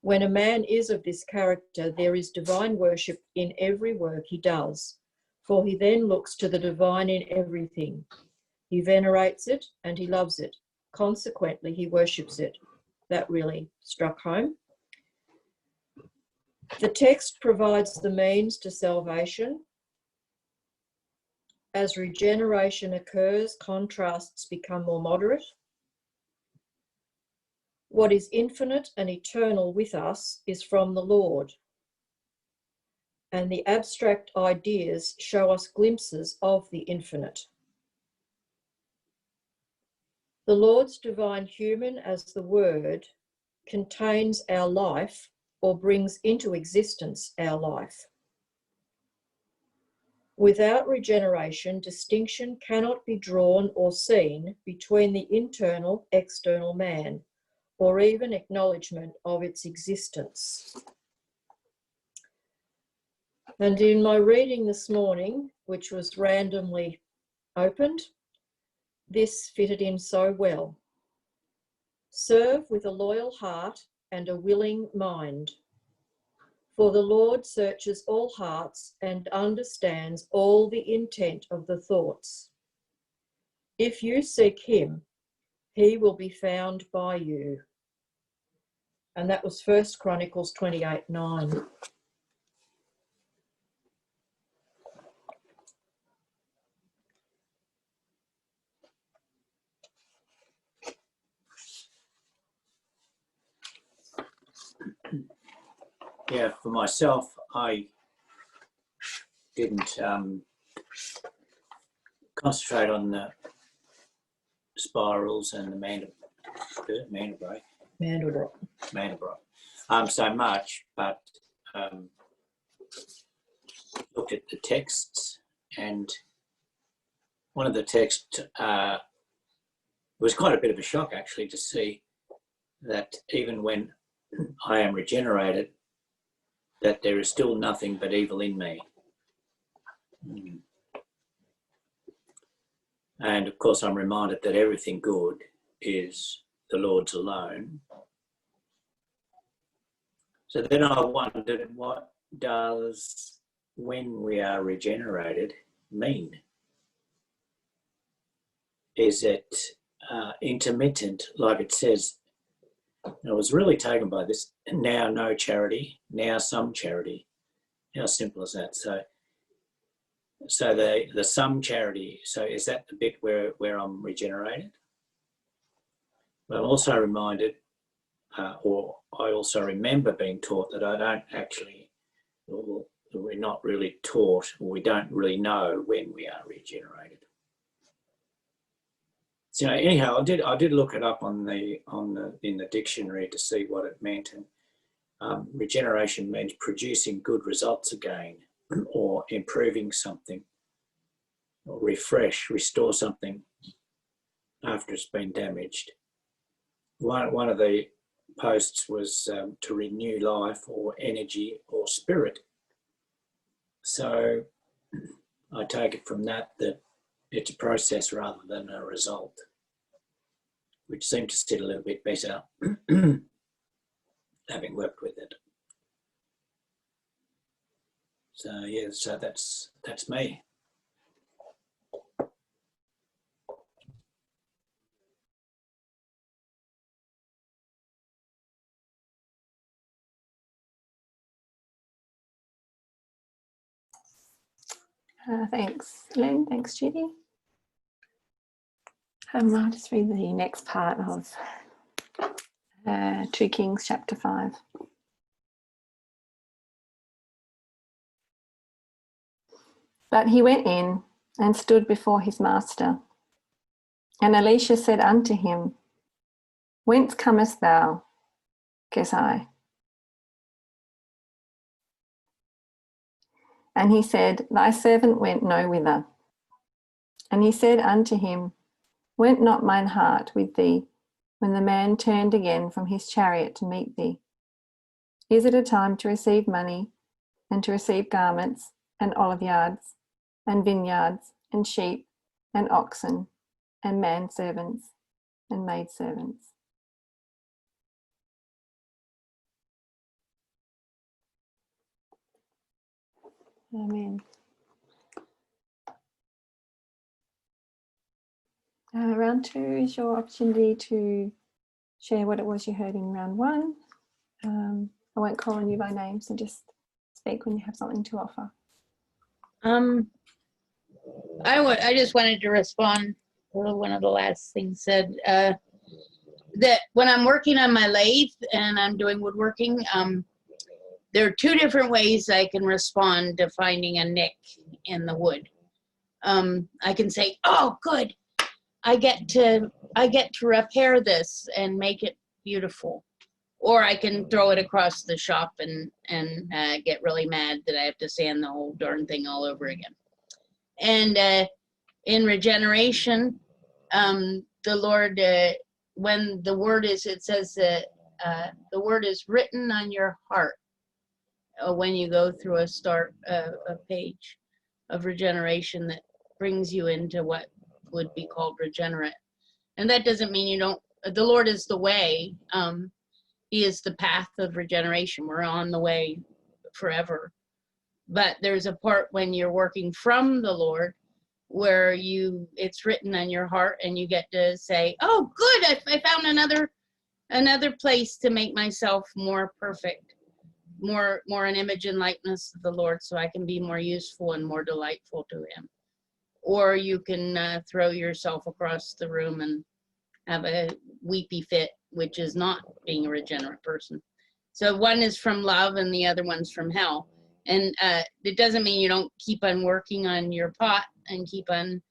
when a man is of this character, there is divine worship in every work he does, for he then looks to the divine in everything. He venerates it and he loves it. Consequently, he worships it. That really struck home. The text provides the means to salvation. As regeneration occurs, contrasts become more moderate. What is infinite and eternal with us is from the Lord, and the abstract ideas show us glimpses of the infinite. The Lord's divine human as the Word contains our life or brings into existence our life. Without regeneration, distinction cannot be drawn or seen between the internal, external man, or even acknowledgement of its existence. And in my reading this morning, which was randomly opened, this fitted in so well. Serve with a loyal heart and a willing mind, for the Lord searches all hearts and understands all the intent of the thoughts. If you seek him, he will be found by you. And that was 1 Chronicles 28:9. Yeah, for myself, I didn't concentrate on the spirals and the Mandelbrot so much, but looked at the texts, and one of the texts was quite a bit of a shock actually to see that even when I am regenerated, that there is still nothing but evil in me. And of course I'm reminded that everything good is the Lord's alone. So then I wondered, what does when we are regenerated mean? Is it intermittent, like it says? I was really taken by this. Now no charity, now some charity. How simple is that? So the some charity, so is that the bit where I'm regenerated? But I'm also reminded, or I also remember being taught that I don't actually, or we're not really taught, or we don't really know when we are regenerated. So anyhow, I did look it up in the dictionary to see what it meant, and regeneration means producing good results again, or improving something, or restore something after it's been damaged. One of the posts was to renew life or energy or spirit. So I take it from that it's a process rather than a result, which seemed to sit a little bit better having worked with it. So yeah, so that's me. Thanks, Lynn. Thanks, Judy. I'll just read the next part of 2 Kings chapter 5. But he went in and stood before his master. And Elisha said unto him, Whence comest thou? Guess I. And he said, Thy servant went no whither. And he said unto him, Went not mine heart with thee when the man turned again from his chariot to meet thee? Is it a time to receive money, and to receive garments, and oliveyards, and vineyards, and sheep, and oxen, and manservants, and maidservants? Amen. Round 2 is your opportunity to share what it was you heard in round 1. I won't call on you by name, so just speak when you have something to offer. I just wanted to respond to one of the last things said, that when I'm working on my lathe and I'm doing woodworking, there are 2 different ways I can respond to finding a nick in the wood. I can say, oh, good, I get to repair this and make it beautiful. Or I can throw it across the shop and get really mad that I have to sand the whole darn thing all over again. And in regeneration, the Lord, when the word is, it says that the word is written on your heart when you go through a page of regeneration that brings you into what would be called regenerate. And that doesn't mean you don't, the Lord is the way. He is the path of regeneration. We're on the way forever. But there's a part when you're working from the Lord where it's written on your heart and you get to say, oh, good, I found another place to make myself more perfect, more an image and likeness of the Lord, so I can be more useful and more delightful to him. Or you can throw yourself across the room and have a weepy fit, which is not being a regenerate person. So one is from love and the other one's from hell. And it doesn't mean you don't keep on working on your pot and keep on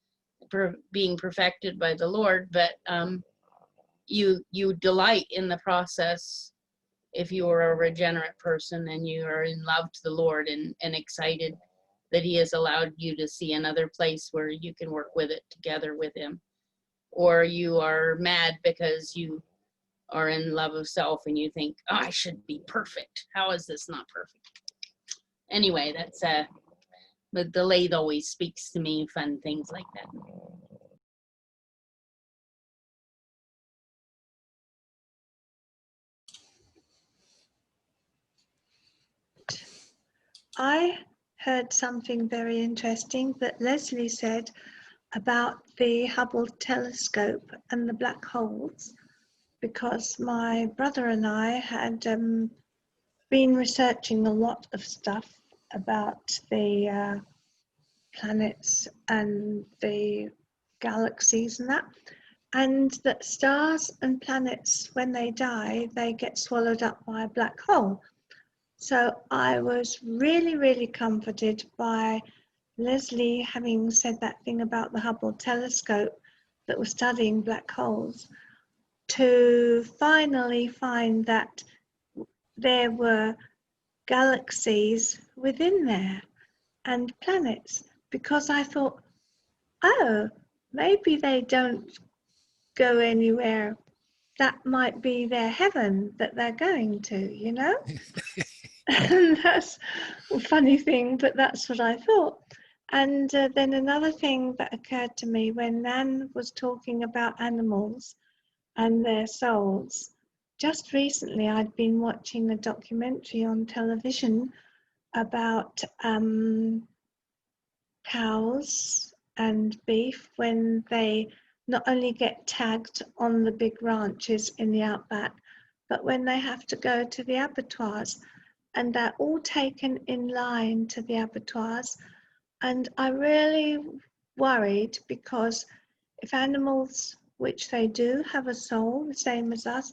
being perfected by the Lord, but you delight in the process if you are a regenerate person and you are in love to the Lord and excited that he has allowed you to see another place where you can work with it together with him. Or you are mad because you are in love of self and you think, oh, I should be perfect. How is this not perfect? Anyway, that's the lathe always speaks to me, fun things like that. I heard something very interesting that Leslie said about the Hubble telescope and the black holes, because my brother and I had been researching a lot of stuff about the planets and the galaxies and that stars and planets, when they die, they get swallowed up by a black hole. So I was really, really comforted by Leslie having said that thing about the Hubble telescope that was studying black holes, to finally find that there were galaxies within there and planets, because I thought, oh, maybe they don't go anywhere. That might be their heaven that they're going to, you know? And that's a funny thing, but that's what I thought. And then another thing that occurred to me when Nan was talking about animals and their souls. Just recently, I'd been watching a documentary on television about cows and beef when they not only get tagged on the big ranches in the outback, but when they have to go to the abattoirs, and they're all taken in line to the abattoirs. And I really worried, because if animals, which they do, have a soul the same as us,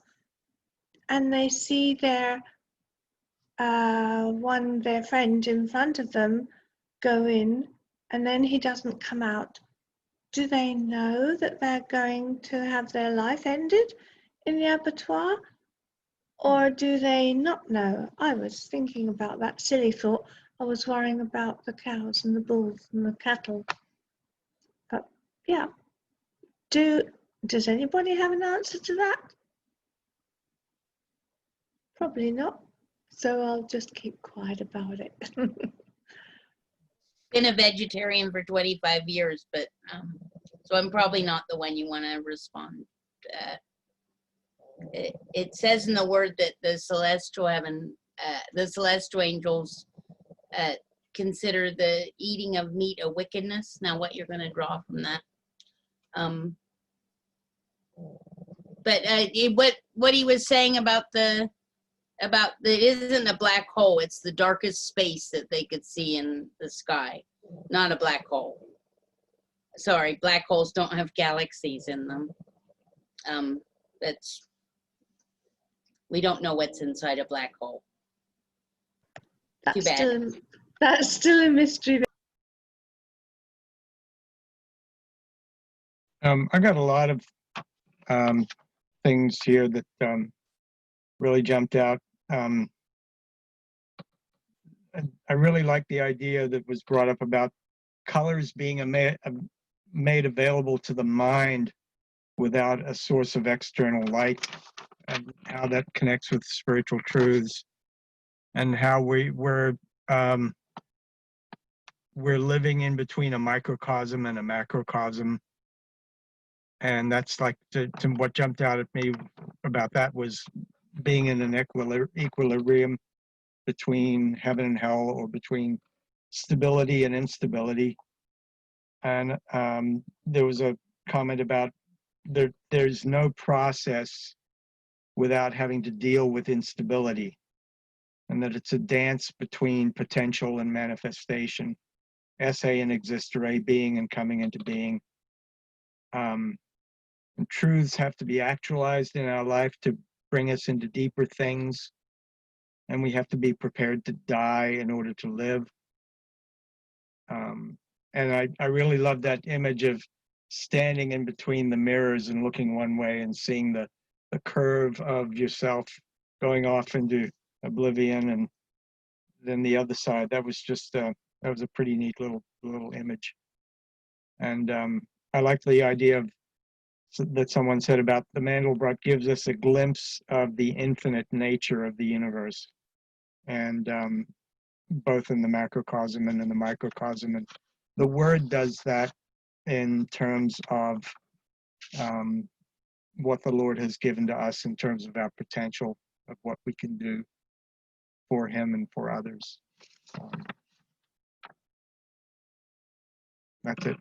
and they see their friend in front of them go in and then he doesn't come out, do they know that they're going to have their life ended in the abattoir? Or do they not know? I was thinking about that silly thought. I was worrying about the cows and the bulls and the cattle. But yeah, does anybody have an answer to that? Probably not. So I'll just keep quiet about it. Been a vegetarian for 25 years, but so I'm probably not the one you want to respond. It says in the word that the celestial heaven, the celestial angels consider the eating of meat a wickedness. Now, what you're going to draw from that? But what he was saying about it isn't a black hole. It's the darkest space that they could see in the sky, not a black hole. Sorry, black holes don't have galaxies in them. We don't know what's inside a black hole. Too bad. That's still a mystery. I got a lot of things here that really jumped out. I really like the idea that was brought up about colors being made available to the mind without a source of external light, and how that connects with spiritual truths, and how we're living in between a microcosm and a macrocosm. And that's like to what jumped out at me about that was being in an equilibrium between heaven and hell, or between stability and instability. And there was a comment about there's no process without having to deal with instability, and that it's a dance between potential and manifestation, esse and existere, being and coming into being. And truths have to be actualized in our life to bring us into deeper things, and we have to be prepared to die in order to live. And I really love that image of standing in between the mirrors and looking one way and seeing the curve of yourself going off into oblivion, and then the other side. That was just that was a pretty neat little image. And I liked the idea of that someone said about the Mandelbrot gives us a glimpse of the infinite nature of the universe, and both in the macrocosm and in the microcosm. And the word does that in terms of what the Lord has given to us in terms of our potential of what we can do for him and for others. That's it.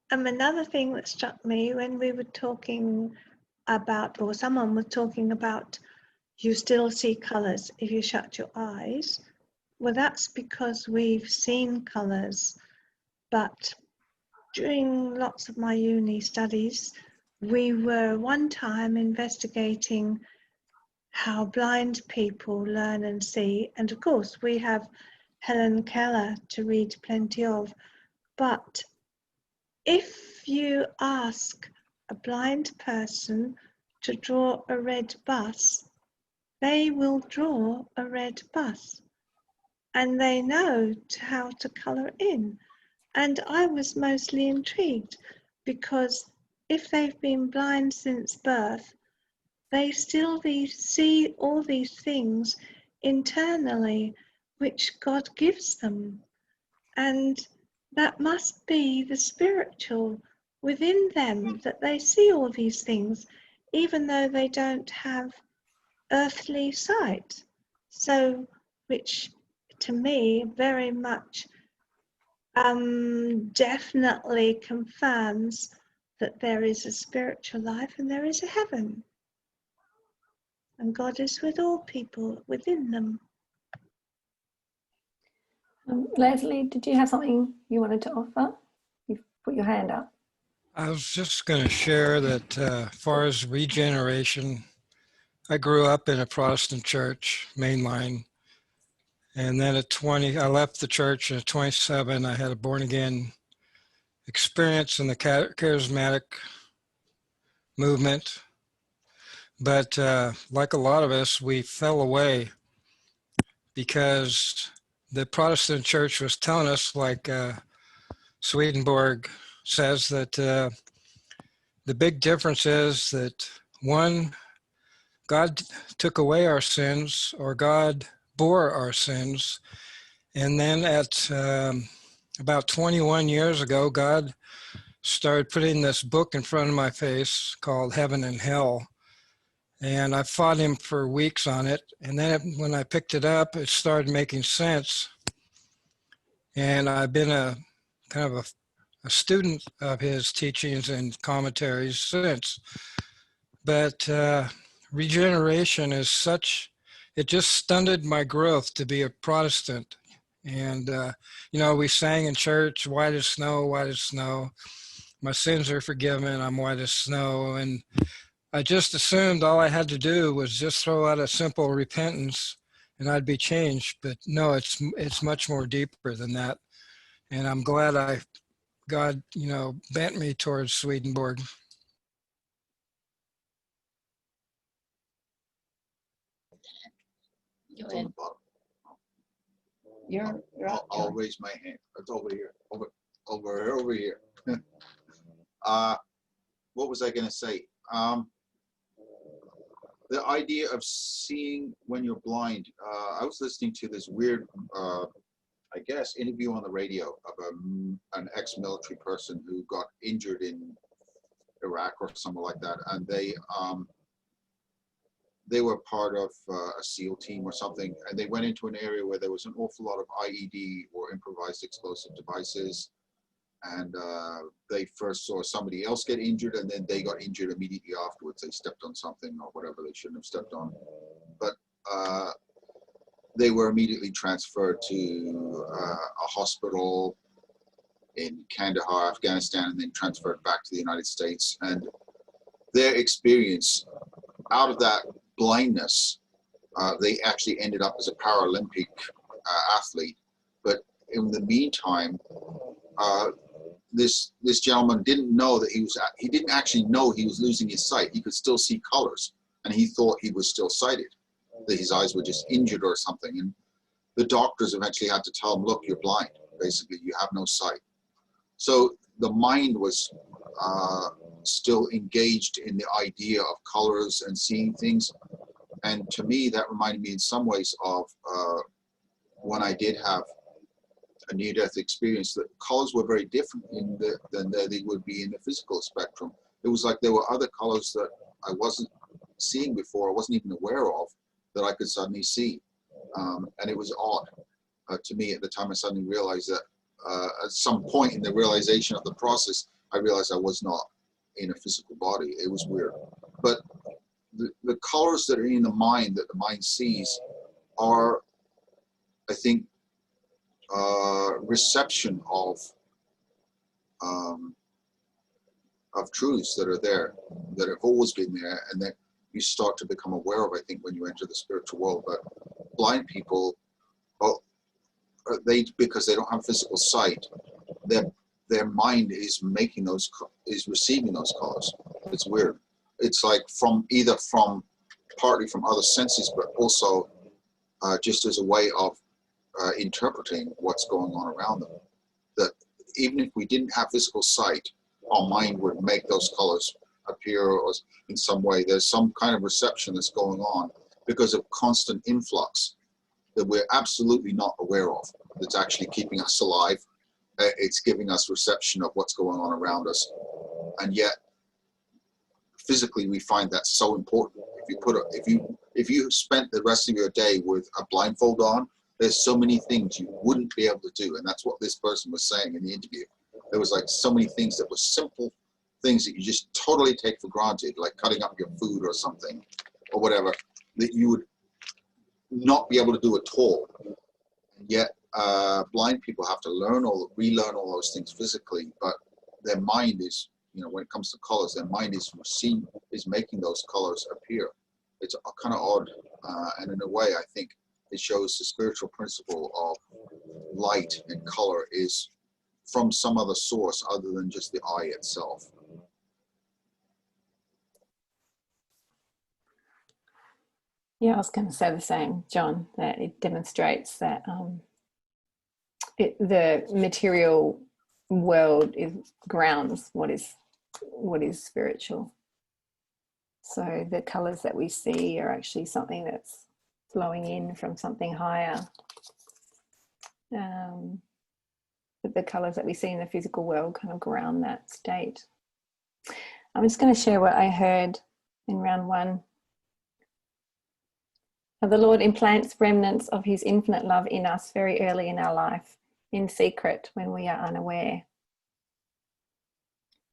Another thing that struck me when we were talking about, or someone was talking about, you still see colours if you shut your eyes. Well, that's because we've seen colours, but during lots of my uni studies, we were one time investigating how blind people learn and see. And of course, we have Helen Keller to read plenty of. But if you ask a blind person to draw a red bus, they will draw a red bus, and they know how to colour in. And I was mostly intrigued because if they've been blind since birth, they still see all these things internally which God gives them. And that must be the spiritual within them, that they see all these things, even though they don't have earthly sight. So, which to me very much definitely confirms that there is a spiritual life and there is a heaven. And God is with all people within them. Leslie, did you have something you wanted to offer? You've put your hand up. I was just going to share that as far as regeneration, I grew up in a Protestant church, mainline. And then at 20, I left the church. At 27, I had a born-again experience in the charismatic movement, but like a lot of us, we fell away because the Protestant church was telling us, like Swedenborg says, that the big difference is that one, God took away our sins, or God bore our sins. And then at about 21 years ago, God started putting this book in front of my face called Heaven and Hell. And I fought him for weeks on it. And then when I picked it up, it started making sense. And I've been a kind of a student of his teachings and commentaries since. But regeneration is such, it just stunted my growth to be a Protestant. And, you know, we sang in church, white as snow, white as snow. My sins are forgiven, I'm white as snow. And I just assumed all I had to do was just throw out a simple repentance and I'd be changed. But no, it's much more deeper than that. And I'm glad God, you know, bent me towards Swedenborg. Go It's on ahead. the bottom. You're up, I'll George. raise my hand. It's over here. Over here. What was I going to say? The idea of seeing when you're blind. I was listening to this weird, I guess, interview on the radio of an ex-military person who got injured in Iraq or something like that, and they were part of a SEAL team or something, and they went into an area where there was an awful lot of IED or improvised explosive devices, and they first saw somebody else get injured, and then they got injured immediately afterwards. They stepped on something or whatever they shouldn't have stepped on, but they were immediately transferred to a hospital in Kandahar, Afghanistan, and then transferred back to the United States. And their experience out of that blindness, they actually ended up as a Paralympic athlete. But in the meantime, this gentleman didn't know that he didn't actually know he was losing his sight. He could still see colors, and he thought he was still sighted, that his eyes were just injured or something. And the doctors eventually had to tell him, look, you're blind. Basically, you have no sight. So the mind was still engaged in the idea of colors and seeing things. And to me, that reminded me in some ways of when I did have a near-death experience, that colors were very different than they would be in the physical spectrum. It was like there were other colors that I wasn't seeing before, I wasn't even aware of, that I could suddenly see. And it was odd to me at the time. I suddenly realized that at some point in the realization of the process, I realized I was not in a physical body. It was weird. But the colors that are in the mind, that the mind sees, are, I think, reception of truths that are there, that have always been there, and that you start to become aware of, I think, when you enter the spiritual world. But blind people, well, because they don't have physical sight, their mind is receiving those colors. It's weird. It's like partly from other senses, but also just as a way of interpreting what's going on around them. That even if we didn't have physical sight, our mind would make those colors appear, or in some way there's some kind of reception that's going on because of constant influx that we're absolutely not aware of, that's actually keeping us alive. It's giving us reception of what's going on around us. And yet physically we find that so important. If you spent the rest of your day with a blindfold on, there's so many things you wouldn't be able to do. And that's what this person was saying in the interview. There was like so many things that were simple things that you just totally take for granted, like cutting up your food or something or whatever, that you would not be able to do at all. And yet blind people have to relearn all those things physically, but their mind is, when it comes to colors, their mind is making those colors appear. It's kind of odd, and in a way I think it shows the spiritual principle of light and color is from some other source other than just the eye itself. Yeah, I was going to say the same, John, that it demonstrates that the material world grounds what is spiritual. So the colours that we see are actually something that's flowing in from something higher. But the colours that we see in the physical world kind of ground that state. I'm just going to share what I heard in round 1. The Lord implants remnants of his infinite love in us very early in our life, in secret when we are unaware.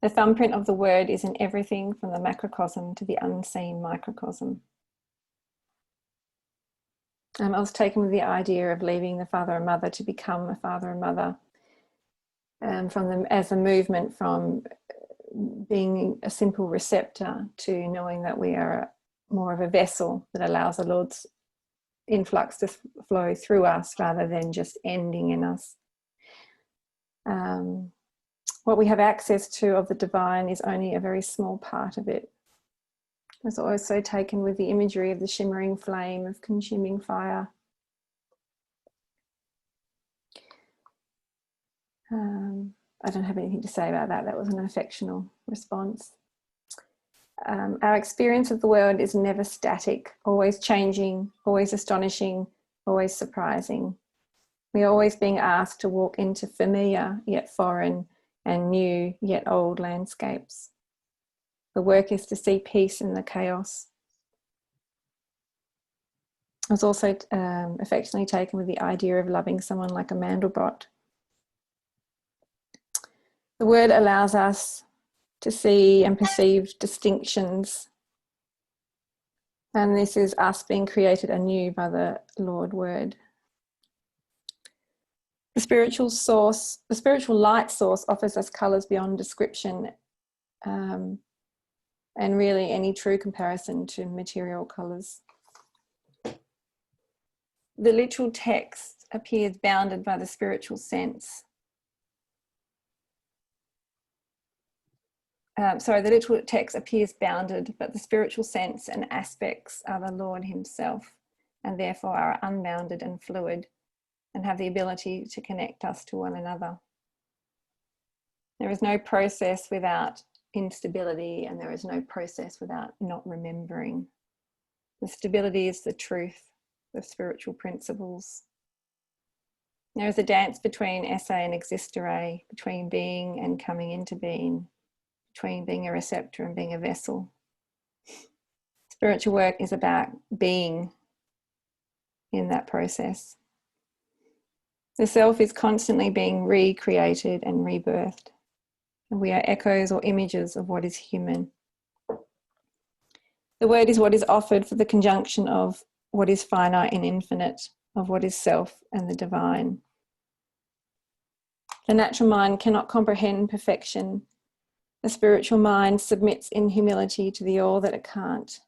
The thumbprint of the word is in everything from the macrocosm to the unseen microcosm. I was taken with the idea of leaving the father and mother to become a father and mother, as a movement from being a simple receptor to knowing that we are more of a vessel that allows the Lord's influx to flow through us rather than just ending in us. What we have access to of the divine is only a very small part of it. I was also taken with the imagery of the shimmering flame of consuming fire. I don't have anything to say about that. That was an affectional response. Our experience of the world is never static, always changing, always astonishing, always surprising. We are always being asked to walk into familiar yet foreign and new yet old landscapes. The work is to see peace in the chaos. I was also affectionately taken with the idea of loving someone like a Mandelbrot. The word allows us to see and perceive distinctions. And this is us being created anew by the Lord word. The spiritual light source offers us colours beyond description, and really any true comparison to material colours. The literal text appears bounded by the spiritual sense. The literal text appears bounded, but the spiritual sense and aspects are the Lord himself, and therefore are unbounded and fluid, and have the ability to connect us to one another. There is no process without instability, and there is no process without not remembering. The stability is the truth of spiritual principles. There is a dance between esse and existere, between being and coming into being, between being a receptor and being a vessel. Spiritual work is about being in that process. The self is constantly being recreated and rebirthed, and we are echoes or images of what is human. The word is what is offered for the conjunction of what is finite and infinite, of what is self and the divine. The natural mind cannot comprehend perfection. The spiritual mind submits in humility to the all that it can't,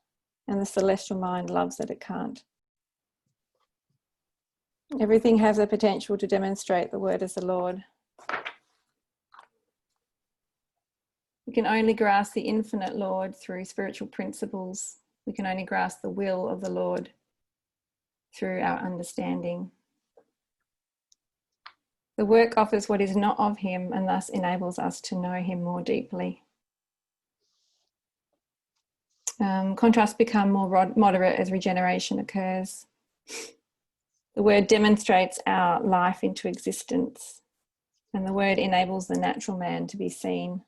and the celestial mind loves that it can't. Everything has the potential to demonstrate the word as the Lord. We can only grasp the infinite Lord through spiritual principles. We can only grasp the will of the Lord through our understanding. The work offers what is not of him and thus enables us to know him more deeply. Contrasts become more moderate as regeneration occurs. The word demonstrates our life into existence, and the word enables the natural man to be seen.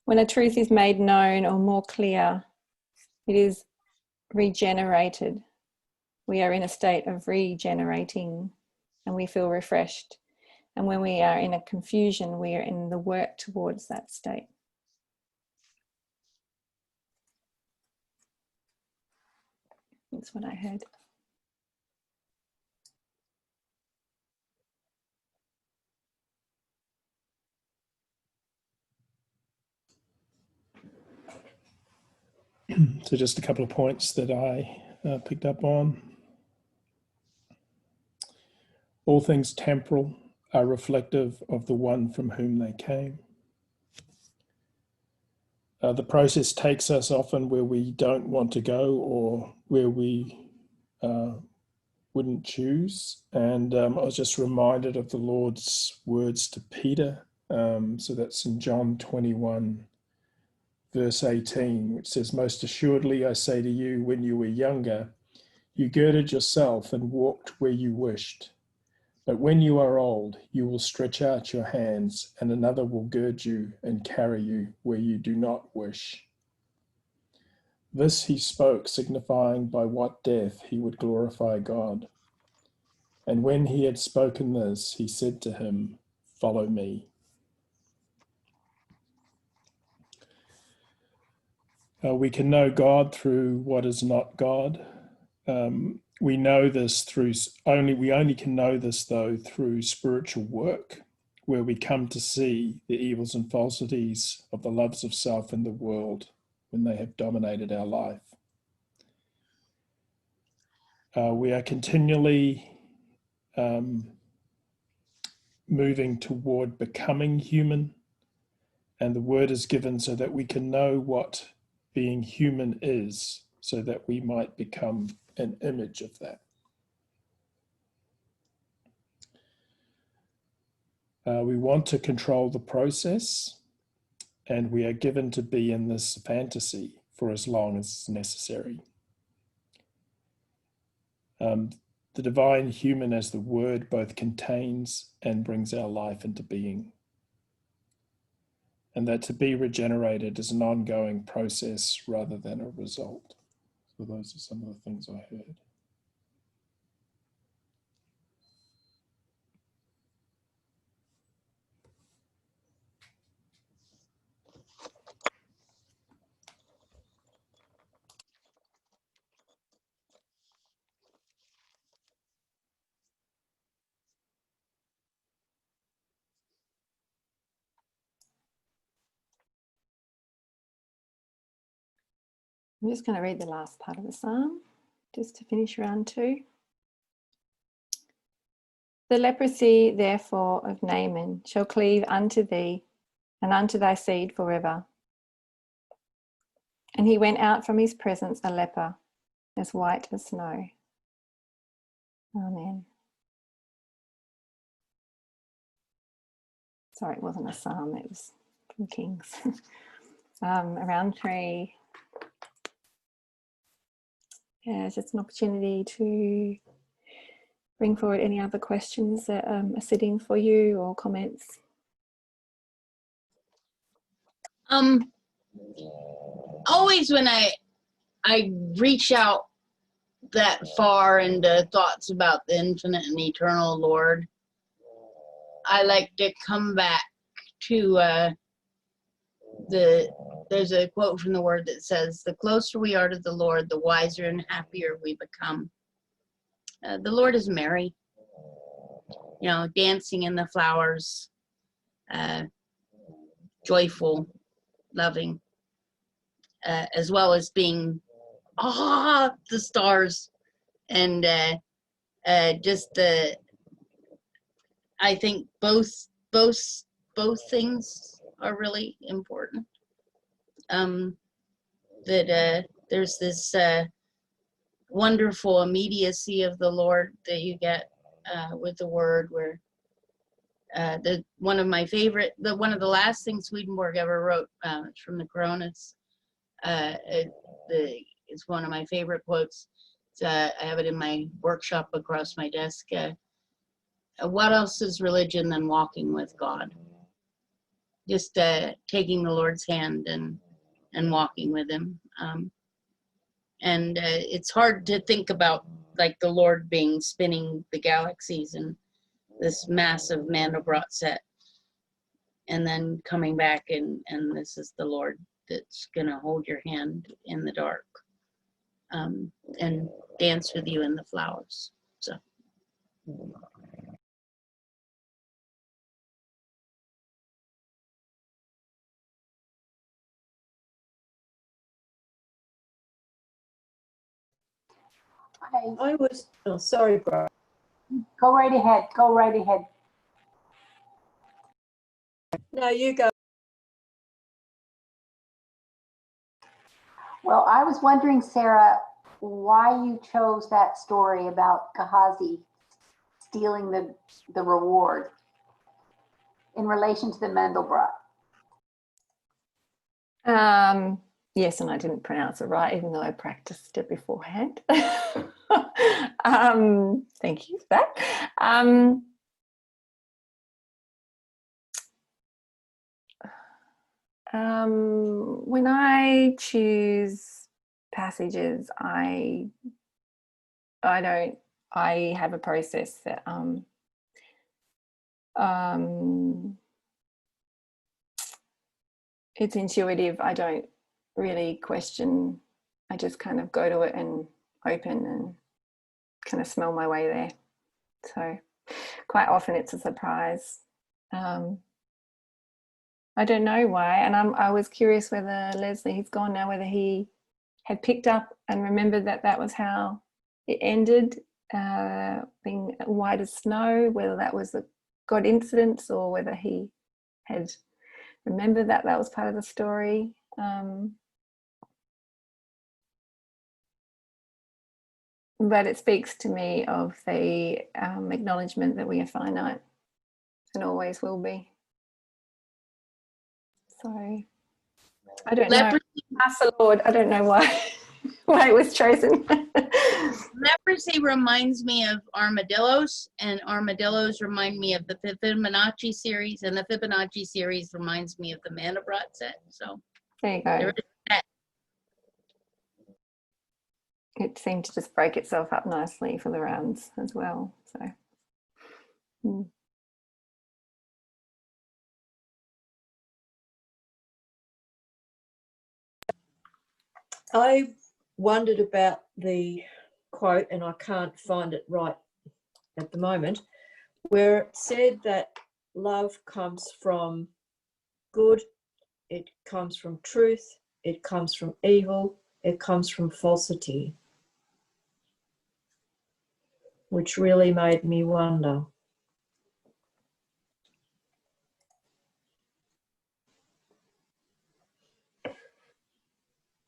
When a truth is made known or more clear, it is regenerated. We are in a state of regenerating, and we feel refreshed. And when we are in a confusion, we are in the work towards that state. That's what I heard. So just a couple of points that I picked up on. All things temporal are reflective of the one from whom they came. The process takes us often where we don't want to go or where we wouldn't choose. And I was just reminded of the Lord's words to Peter. So that's in John 21, verse 18, which says, "Most assuredly I say to you, when you were younger, you girded yourself and walked where you wished. But when you are old, you will stretch out your hands, and another will gird you and carry you where you do not wish." This he spoke, signifying by what death he would glorify God. And when he had spoken this, he said to him, "Follow me." We can know God through what is not God. We know this we only can know this though through spiritual work, where we come to see the evils and falsities of the loves of self in the world when they have dominated our life. We are continually moving toward becoming human, and the word is given so that we can know what being human is, so that we might become an image of that. We want to control the process, and we are given to be in this fantasy for as long as necessary. The divine human as the word both contains and brings our life into being. And that to be regenerated is an ongoing process rather than a result. So those are some of the things I heard. I'm just going to read the last part of the psalm, just to finish round 2. The leprosy, therefore, of Naaman shall cleave unto thee, and unto thy seed forever. And he went out from his presence a leper, as white as snow. Amen. Sorry, it wasn't a psalm, it was from Kings. Around 3. Yeah, it's just an opportunity to bring forward any other questions that are sitting for you, or comments. Always when I reach out that far into thoughts about the infinite and eternal Lord, I like to come back to there's a quote from the word that says, "The closer we are to the Lord, the wiser and happier we become." The Lord is merry, dancing in the flowers, joyful, loving, as well as being the stars, and I think both things are really important. That there's this wonderful immediacy of the Lord that you get with the word, where one of the last things Swedenborg ever wrote from the Coronas, it's one of my favorite quotes. I have it in my workshop across my desk. What else is religion than walking with God? Just taking the Lord's hand and walking with him. And it's hard to think about like the Lord spinning the galaxies in this massive Mandelbrot set, and then coming back and this is the Lord that's gonna hold your hand in the dark, and dance with you in the flowers. So. I was, sorry, bro. Go right ahead. Go right ahead. No, you go. Well, I was wondering, Sarah, why you chose that story about Gehazi stealing the reward in relation to the Mandelbrot. Yes, and I didn't pronounce it right, even though I practiced it beforehand. Thank you for that. When I choose passages, I have a process that it's intuitive. I don't really question. I just kind of go to it and open and kind of smell my way there. So quite often it's a surprise. I don't know why, and I was curious whether Leslie, he's gone now, whether he had picked up and remembered that was how it ended, being white as snow, whether that was a God incidence or whether he had remembered that was part of the story. But it speaks to me of the acknowledgement that we are finite and always will be. So I don't know. Ask the Lord. I don't know why it was chosen. Leprosy reminds me of armadillos, and armadillos remind me of the Fibonacci series, and the Fibonacci series reminds me of the Mandelbrot set. So there you go. It seemed to just break itself up nicely for the rounds as well. So. I wondered about the quote, and I can't find it right at the moment, where it said that love comes from good, it comes from truth, it comes from evil, it comes from falsity, which really made me wonder.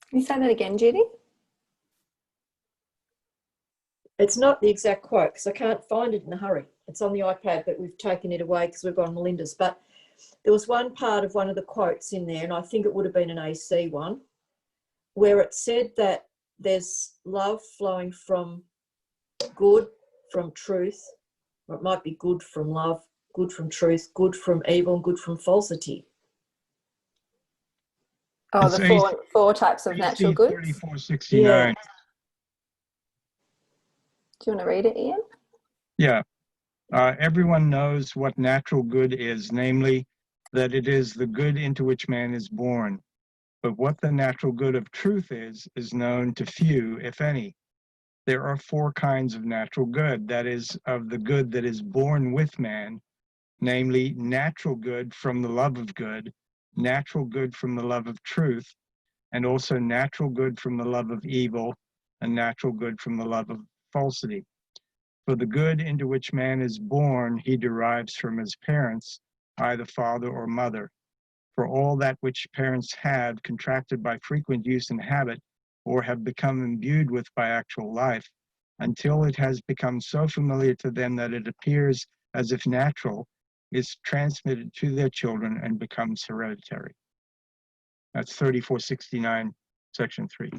Can you say that again, Judy? It's not the exact quote because I can't find it in a hurry. It's on the iPad, but we've taken it away because we've gone Melinda's. But there was one part of one of the quotes in there, and I think it would have been an AC one, where it said that there's love flowing from good, from truth, or it might be good from love, good from truth, good from evil, and good from falsity. Oh, the four types of natural goods. 3469. Yeah. Do you want to read it, Ian? Yeah. Everyone knows what natural good is, namely, that it is the good into which man is born. But what the natural good of truth is known to few, if any. There are four kinds of natural good, that is, of the good that is born with man, namely, natural good from the love of good, natural good from the love of truth, and also natural good from the love of evil, and natural good from the love of falsity. For the good into which man is born, he derives from his parents, either father or mother. For all that which parents have contracted by frequent use and habit, or have become imbued with by actual life, until it has become so familiar to them that it appears as if natural, is transmitted to their children and becomes hereditary. That's 3469, section 3.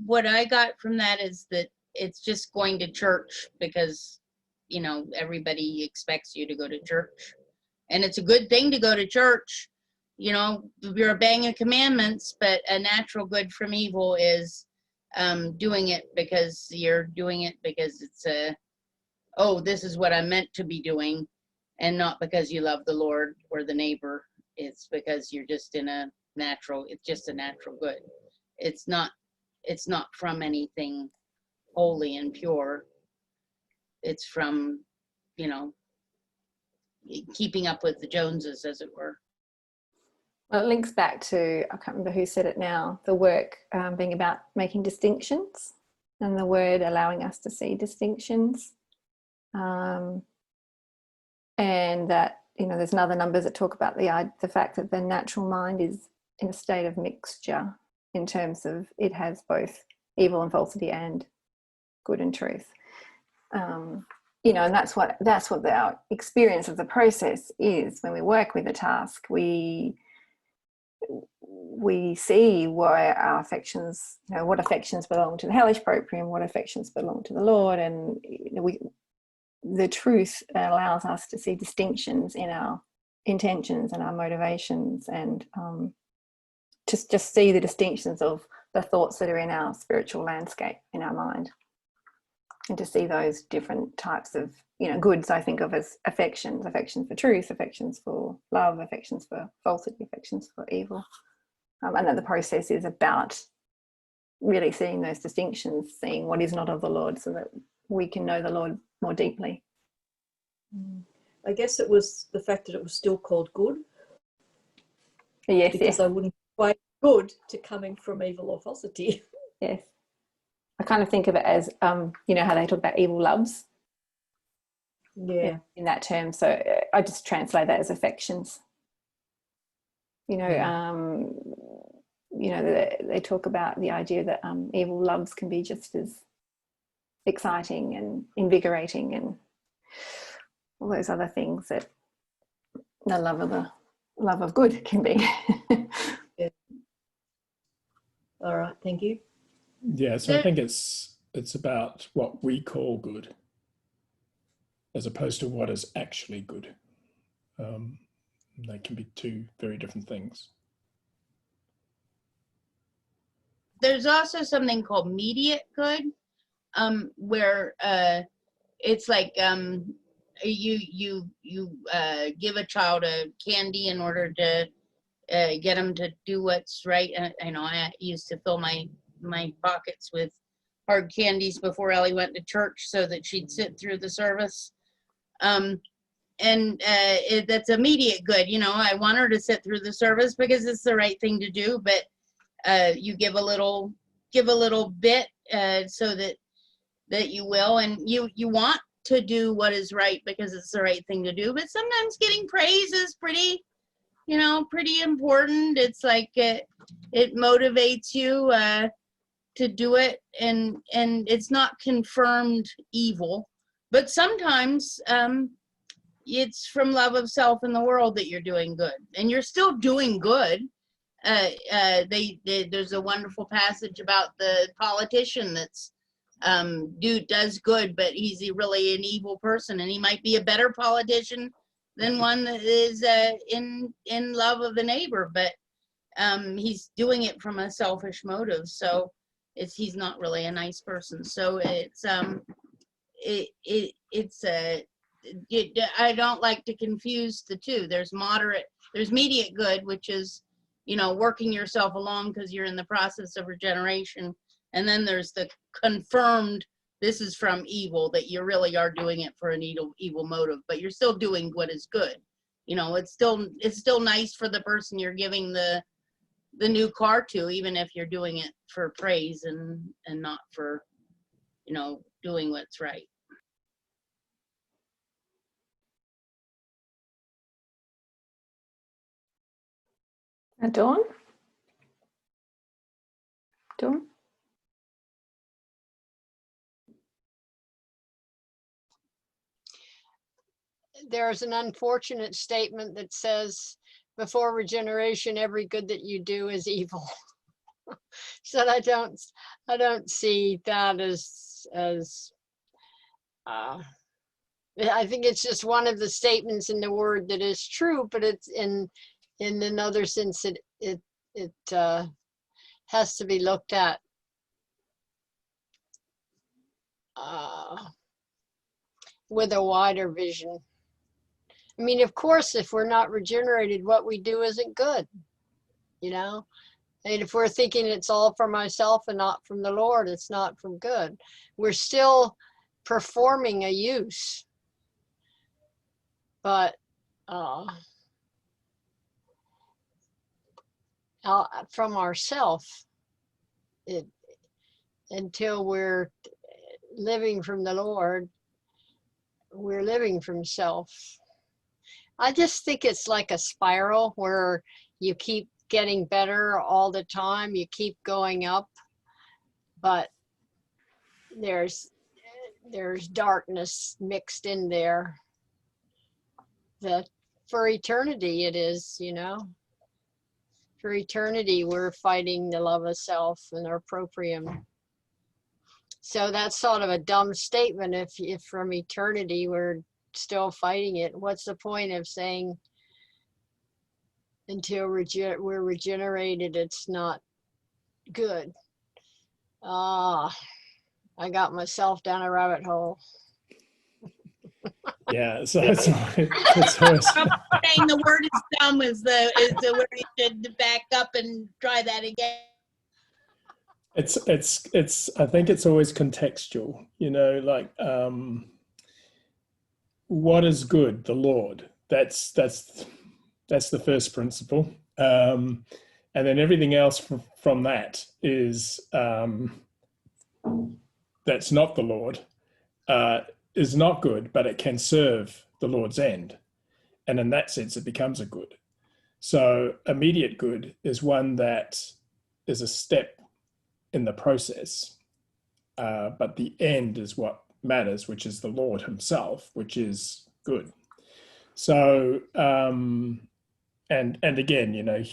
What I got from that is that it's just going to church because, you know, everybody expects you to go to church. And it's a good thing to go to church. You know, you're obeying commandments, but a natural good from evil is doing it because you're doing it because it's oh, this is what I'm meant to be doing, and not because you love the Lord or the neighbor. It's because you're just in a natural, it's just a natural good. It's not from anything holy and pure. It's from, you know, keeping up with the Joneses, as it were. Well, it links back to, I can't remember who said it now, the work being about making distinctions and the word allowing us to see distinctions. and that, you know, there's another numbers that talk about the fact that the natural mind is in a state of mixture in terms of it has both evil and falsity and good and truth. You know, and that's what our experience of the process is. When we work with a task, we see why our affections, you know, what affections belong to the hellish proprium, what affections belong to the Lord, and you know, the truth allows us to see distinctions in our intentions and our motivations, and just see the distinctions of the thoughts that are in our spiritual landscape in our mind, and to see those different types of, you know, goods I think of as affections for truth, affections for love, affections for falsity, affections for evil, and that the process is about really seeing those distinctions, seeing what is not of the Lord, so that we can know the Lord more deeply. I guess it was the fact that it was still called good. Yes, because yes. I wouldn't equate good to coming from evil or falsity. Yes. I kind of think of it as, you know, how they talk about evil loves. Yeah. In that term. So I just translate that as affections. You know, you know, they talk about the idea that evil loves can be just as exciting and invigorating and all those other things that the love of good can be. Yeah. All right, thank you. Yeah, so I think it's about what we call good as opposed to what is actually good. They can be two very different things. There's also something called mediate good, where it's like you give a child a candy in order to get them to do what's right. I know I used to fill my pockets with hard candies before Ellie went to church so that she'd sit through the service. And that's immediate good. You know, I want her to sit through the service because it's the right thing to do, but you give a little bit so that you will, and you want to do what is right because it's the right thing to do. But sometimes getting praise is pretty, you know, pretty important. It's like it motivates you to do it, and it's not confirmed evil, but sometimes it's from love of self and the world that you're doing good, and you're still doing good. There's a wonderful passage about the politician that's does good, but he's really an evil person, and he might be a better politician than one that is in love of the neighbor, but he's doing it from a selfish motive, so he's not really a nice person. So I don't like to confuse the two. There's mediate good, which is, you know, working yourself along because you're in the process of regeneration. And then there's the confirmed, this is from evil, that you really are doing it for an evil motive, but you're still doing what is good. You know, it's still nice for the person you're giving the new car to, even if you're doing it for praise and not for, you know, doing what's right. Dawn? Dawn? There's an unfortunate statement that says, before regeneration, every good that you do is evil. So I don't see that as I think it's just one of the statements in the word that is true, but it's in another sense it has to be looked at with a wider vision. I mean, of course, if we're not regenerated, what we do isn't good, you know? And if we're thinking it's all for myself and not from the Lord, it's not from good. We're still performing a use, but from ourself, until we're living from the Lord, we're living from self. I just think it's like a spiral where you keep getting better all the time. You keep going up, but there's darkness mixed in there. That for eternity it is, you know. For eternity, we're fighting the love of self and our proprium. So that's sort of a dumb statement. If from eternity we're still fighting it, what's the point of saying until we're regenerated, it's not good? I got myself down a rabbit hole. Yeah, so it's always, Saying the word is dumb is the word you should back up and try that again. it's I think it's always contextual, you know, like what is good? The Lord. That's the first principle. And then everything else from that is that's not the Lord, is not good, but it can serve the Lord's end. And in that sense, it becomes a good. So immediate good is one that is a step in the process, but the end is what matters, which is the Lord himself, which is good. So, and again, you know, the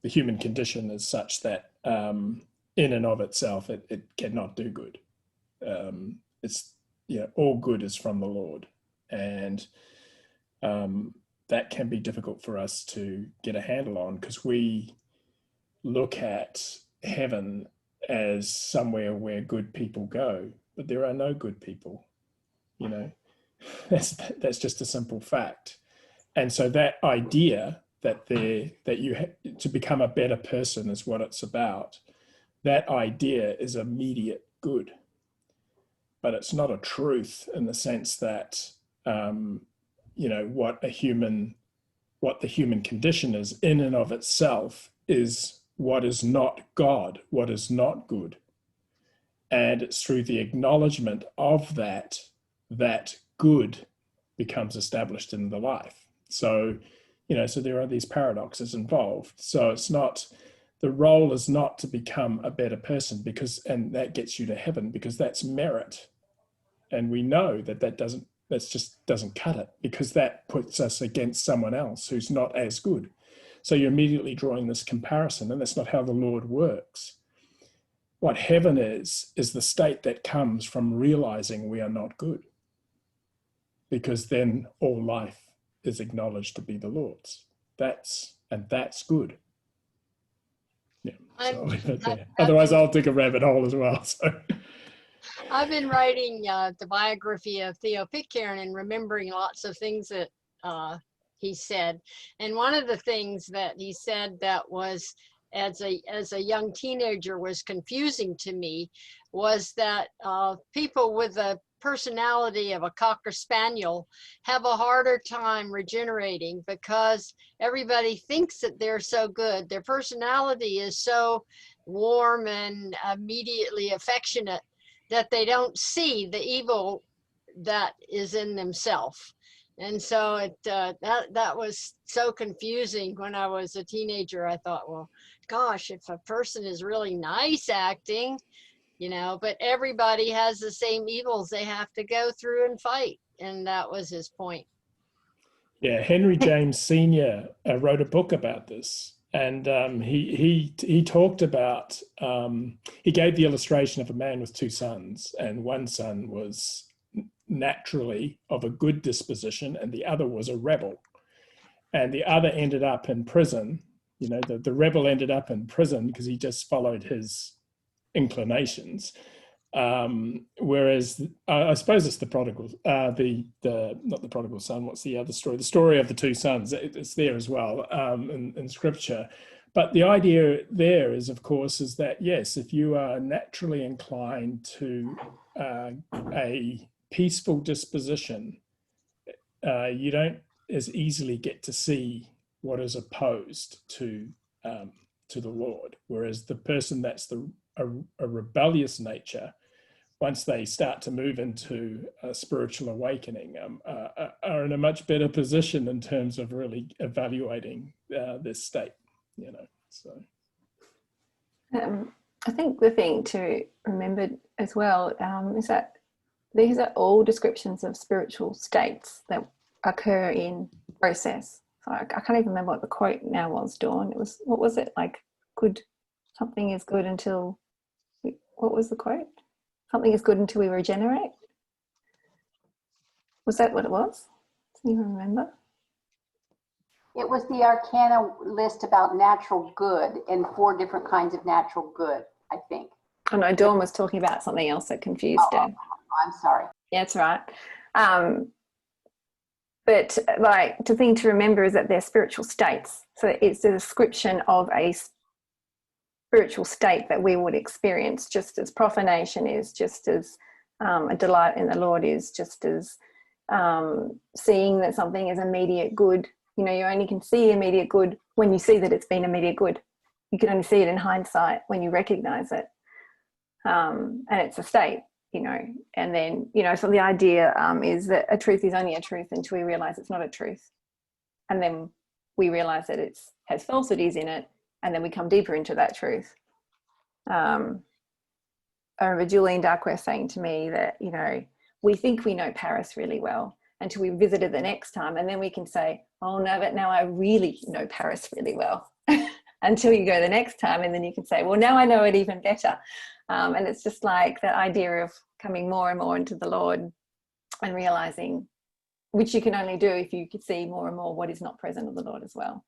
human condition is such that in and of itself, it cannot do good. It's, you know, all good is from the Lord, and that can be difficult for us to get a handle on, because we look at heaven as somewhere where good people go, but there are no good people, you know. That's just a simple fact. And so that idea that to become a better person is what it's about, that idea is immediate good, but it's not a truth in the sense that you know, what the human condition is in and of itself is what is not God, what is not good. And it's through the acknowledgement of that good becomes established in the life. So, you know, so there are these paradoxes involved. So it's not, the role is not to become a better person, and that gets you to heaven, because that's merit. And we know that just doesn't cut it, because that puts us against someone else who's not as good. So you're immediately drawing this comparison, and that's not how the Lord works. What heaven is the state that comes from realizing we are not good, because then all life is acknowledged to be the Lord's. That's good. Yeah, so I'll leave it there. Otherwise, I'll dig a rabbit hole as well. So. I've been writing the biography of Theo Pitcairn and remembering lots of things that he said. And one of the things that he said that was, as a young teenager, was confusing to me was that people with a personality of a Cocker Spaniel have a harder time regenerating, because everybody thinks that they're so good. Their personality is so warm and immediately affectionate that they don't see the evil that is in themselves. And so that was so confusing when I was a teenager. I thought, well, gosh, if a person is really nice acting, you know, but everybody has the same evils they have to go through and fight. And that was his point. Yeah, Henry James Sr. Wrote a book about this. And he talked about, he gave the illustration of a man with two sons, and one son was naturally of a good disposition and the other was a rebel. And the other ended up in prison. You know, the rebel ended up in prison because he just followed his inclinations. Whereas I suppose it's the prodigal, not the prodigal son. What's the other story? The story of the two sons. It's there as well in scripture. But the idea there is, of course, is that yes, if you are naturally inclined to a peaceful disposition, you don't as easily get to see what is opposed to the Lord. Whereas the person that's a rebellious nature, once they start to move into a spiritual awakening, are in a much better position in terms of really evaluating this state, you know. So I think the thing to remember as well is that these are all descriptions of spiritual states that occur in process. So I can't even remember what the quote now was, Dawn. It was, what was it, like, good, something is good until, what was the quote? Something is good until we regenerate? Was that what it was? Can you remember? It was the Arcana list about natural good and 4 different kinds of natural good, I think. Oh no, Dawn was talking about something else that confused her. I'm sorry. Yeah, that's right. But like, the thing to remember is that they're spiritual states. So it's a description of a spiritual state that we would experience, just as profanation is, just as a delight in the Lord is, just as seeing that something is immediate good. You know, you only can see immediate good when you see that it's been immediate good. You can only see it in hindsight when you recognize it. And it's a state, you know, and then, you know, so the idea is that a truth is only a truth until we realize it's not a truth. And then we realize that it has falsities in it, and then we come deeper into that truth. I remember Julian Darkware saying to me that, you know, we think we know Paris really well until we visit it the next time, and then we can say, oh no, but now I really know Paris really well. Until you go the next time, and then you can say, well, now I know it even better. And it's just like that idea of coming more and more into the Lord and realizing, which you can only do if you could see more and more what is not present of the Lord as well.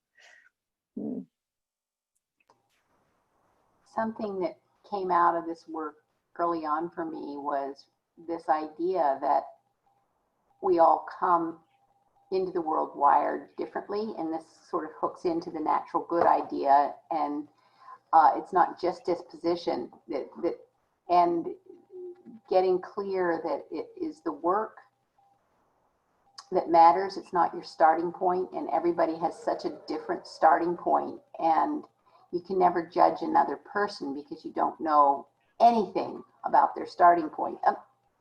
Something that came out of this work early on for me was this idea that we all come into the world wired differently, and this sort of hooks into the natural good idea, and it's not just disposition, and getting clear that it is the work that matters. It's not your starting point, and everybody has such a different starting point, and you can never judge another person because you don't know anything about their starting point,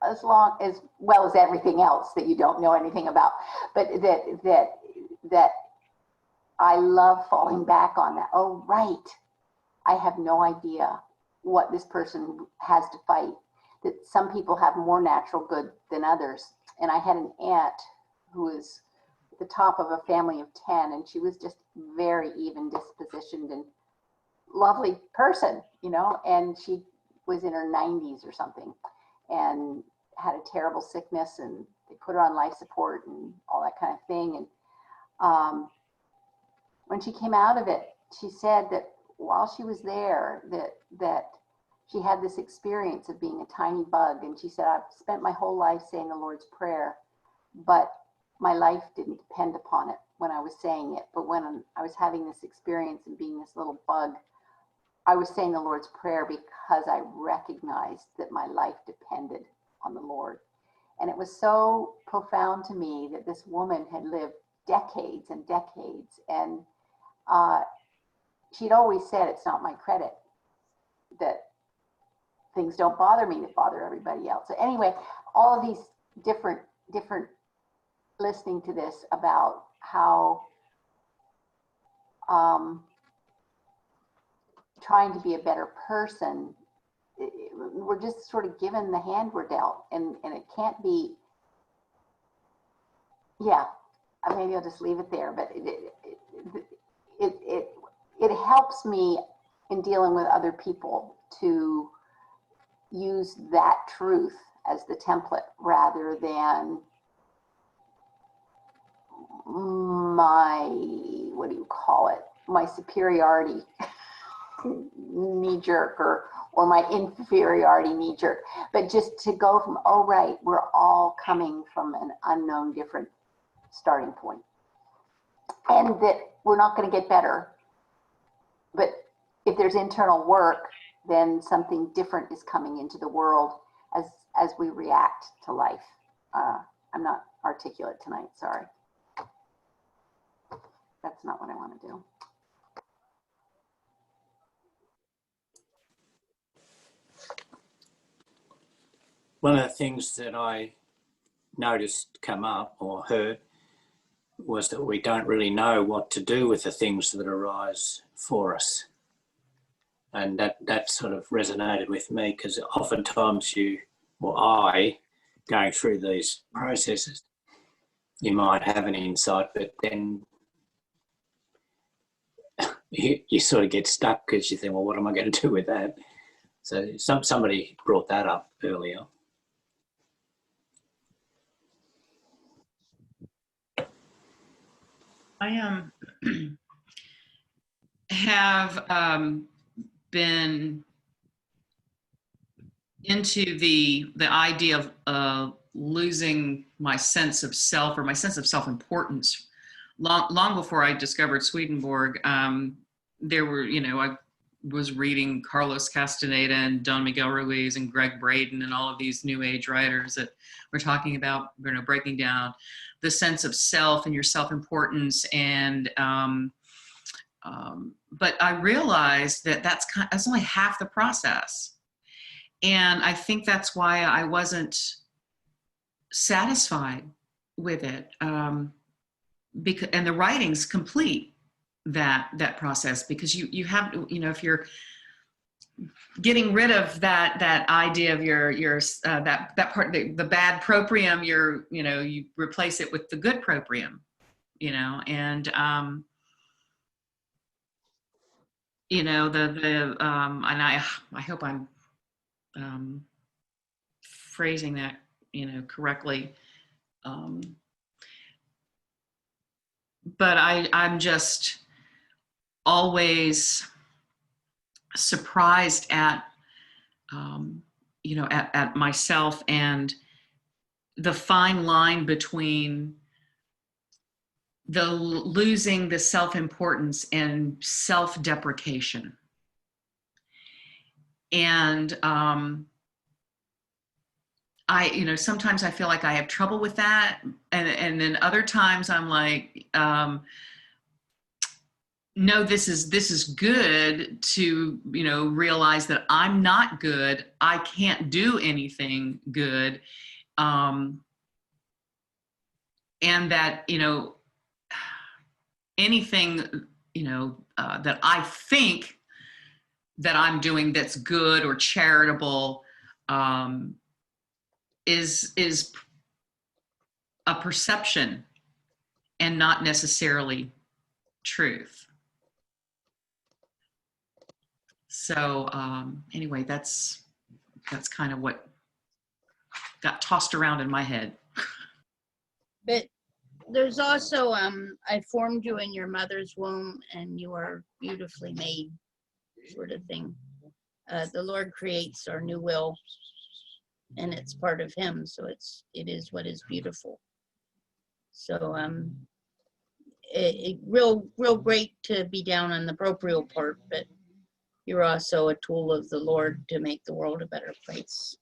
as well as everything else that you don't know anything about. But that I love falling back on that. Oh, right. I have no idea what this person has to fight, that some people have more natural good than others. And I had an aunt who was the top of a family of 10, and she was just very even dispositioned and lovely person, you know, and she was in her 90s or something and had a terrible sickness, and they put her on life support and all that kind of thing. And when she came out of it, she said that while she was there, that she had this experience of being a tiny bug. And she said, I've spent my whole life saying the Lord's Prayer, but my life didn't depend upon it when I was saying it. But when I was having this experience and being this little bug, I was saying the Lord's Prayer because I recognized that my life depended on the Lord. And it was so profound to me that this woman had lived decades and decades, and she'd always said, it's not my credit that things don't bother me that bother everybody else. So anyway, all of these different listening to this about how trying to be a better person, we're just sort of given the hand we're dealt, and it can't be, yeah, maybe I'll just leave it there, but it helps me in dealing with other people to use that truth as the template rather than my, what do you call it, my superiority knee jerk or my inferiority knee jerk, but just to go from, oh right, we're all coming from an unknown different starting point, and that we're not going to get better, but if there's internal work, then something different is coming into the world as we react to life. I'm not articulate tonight, sorry. That's not what I want to do. one of the things that I noticed come up or heard was that we don't really know what to do with the things that arise for us. And that sort of resonated with me, because oftentimes I, going through these processes, you might have an insight, but then you sort of get stuck because you think, well, what am I going to do with that? So somebody brought that up earlier. I have been into the idea of losing my sense of self, or my sense of self-importance, long before I discovered Swedenborg. There were, I was reading Carlos Castaneda and Don Miguel Ruiz and Greg Braden and all of these New Age writers that were talking about, breaking down the sense of self and your self-importance. And but I realized that that's only half the process. And I think that's why I wasn't satisfied with it, because, and the writings complete that process, because you have to, if you're getting rid of that idea of your that part, the bad proprium, you replace it with the good proprium, and and I hope I'm phrasing that correctly, but I'm just always surprised at at myself, and the fine line between the losing the self-importance and self-deprecation. And sometimes I feel like I have trouble with that, and then other times I'm like, no, this is good to realize that I'm not good. I can't do anything good, and that anything that I think that I'm doing that's good or charitable is a perception and not necessarily truth. So anyway, that's kind of what got tossed around in my head. But there's also, I formed you in your mother's womb and you are beautifully made, sort of thing. The Lord creates our new will, and it's part of Him, so it is what is beautiful. So real great to be down on the proprial part, but you're also a tool of the Lord to make the world a better place.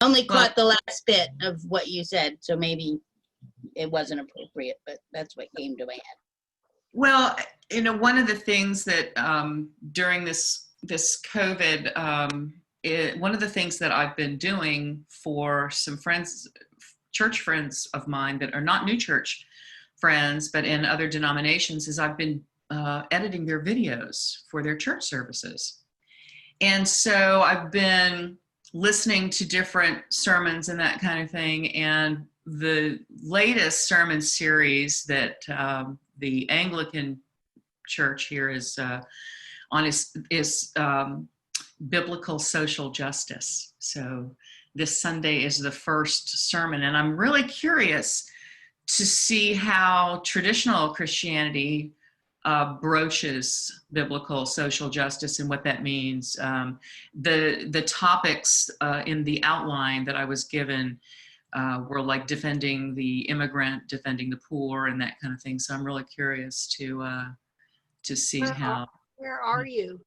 Only caught the last bit of what you said, so maybe it wasn't appropriate, but that's what came to my head. Well, one of the things that during this COVID, one of the things that I've been doing for some friends, church friends of mine that are not new church friends, but in other denominations, is I've been editing their videos for their church services. And so I've been listening to different sermons and that kind of thing. And the latest sermon series that the Anglican Church here is on is biblical social justice. So this Sunday is the first sermon, and I'm really curious to see how traditional Christianity broaches biblical social justice and what that means. The topics in the outline that I was given were like defending the immigrant, defending the poor, and that kind of thing. So I'm really curious to see how. Where are you?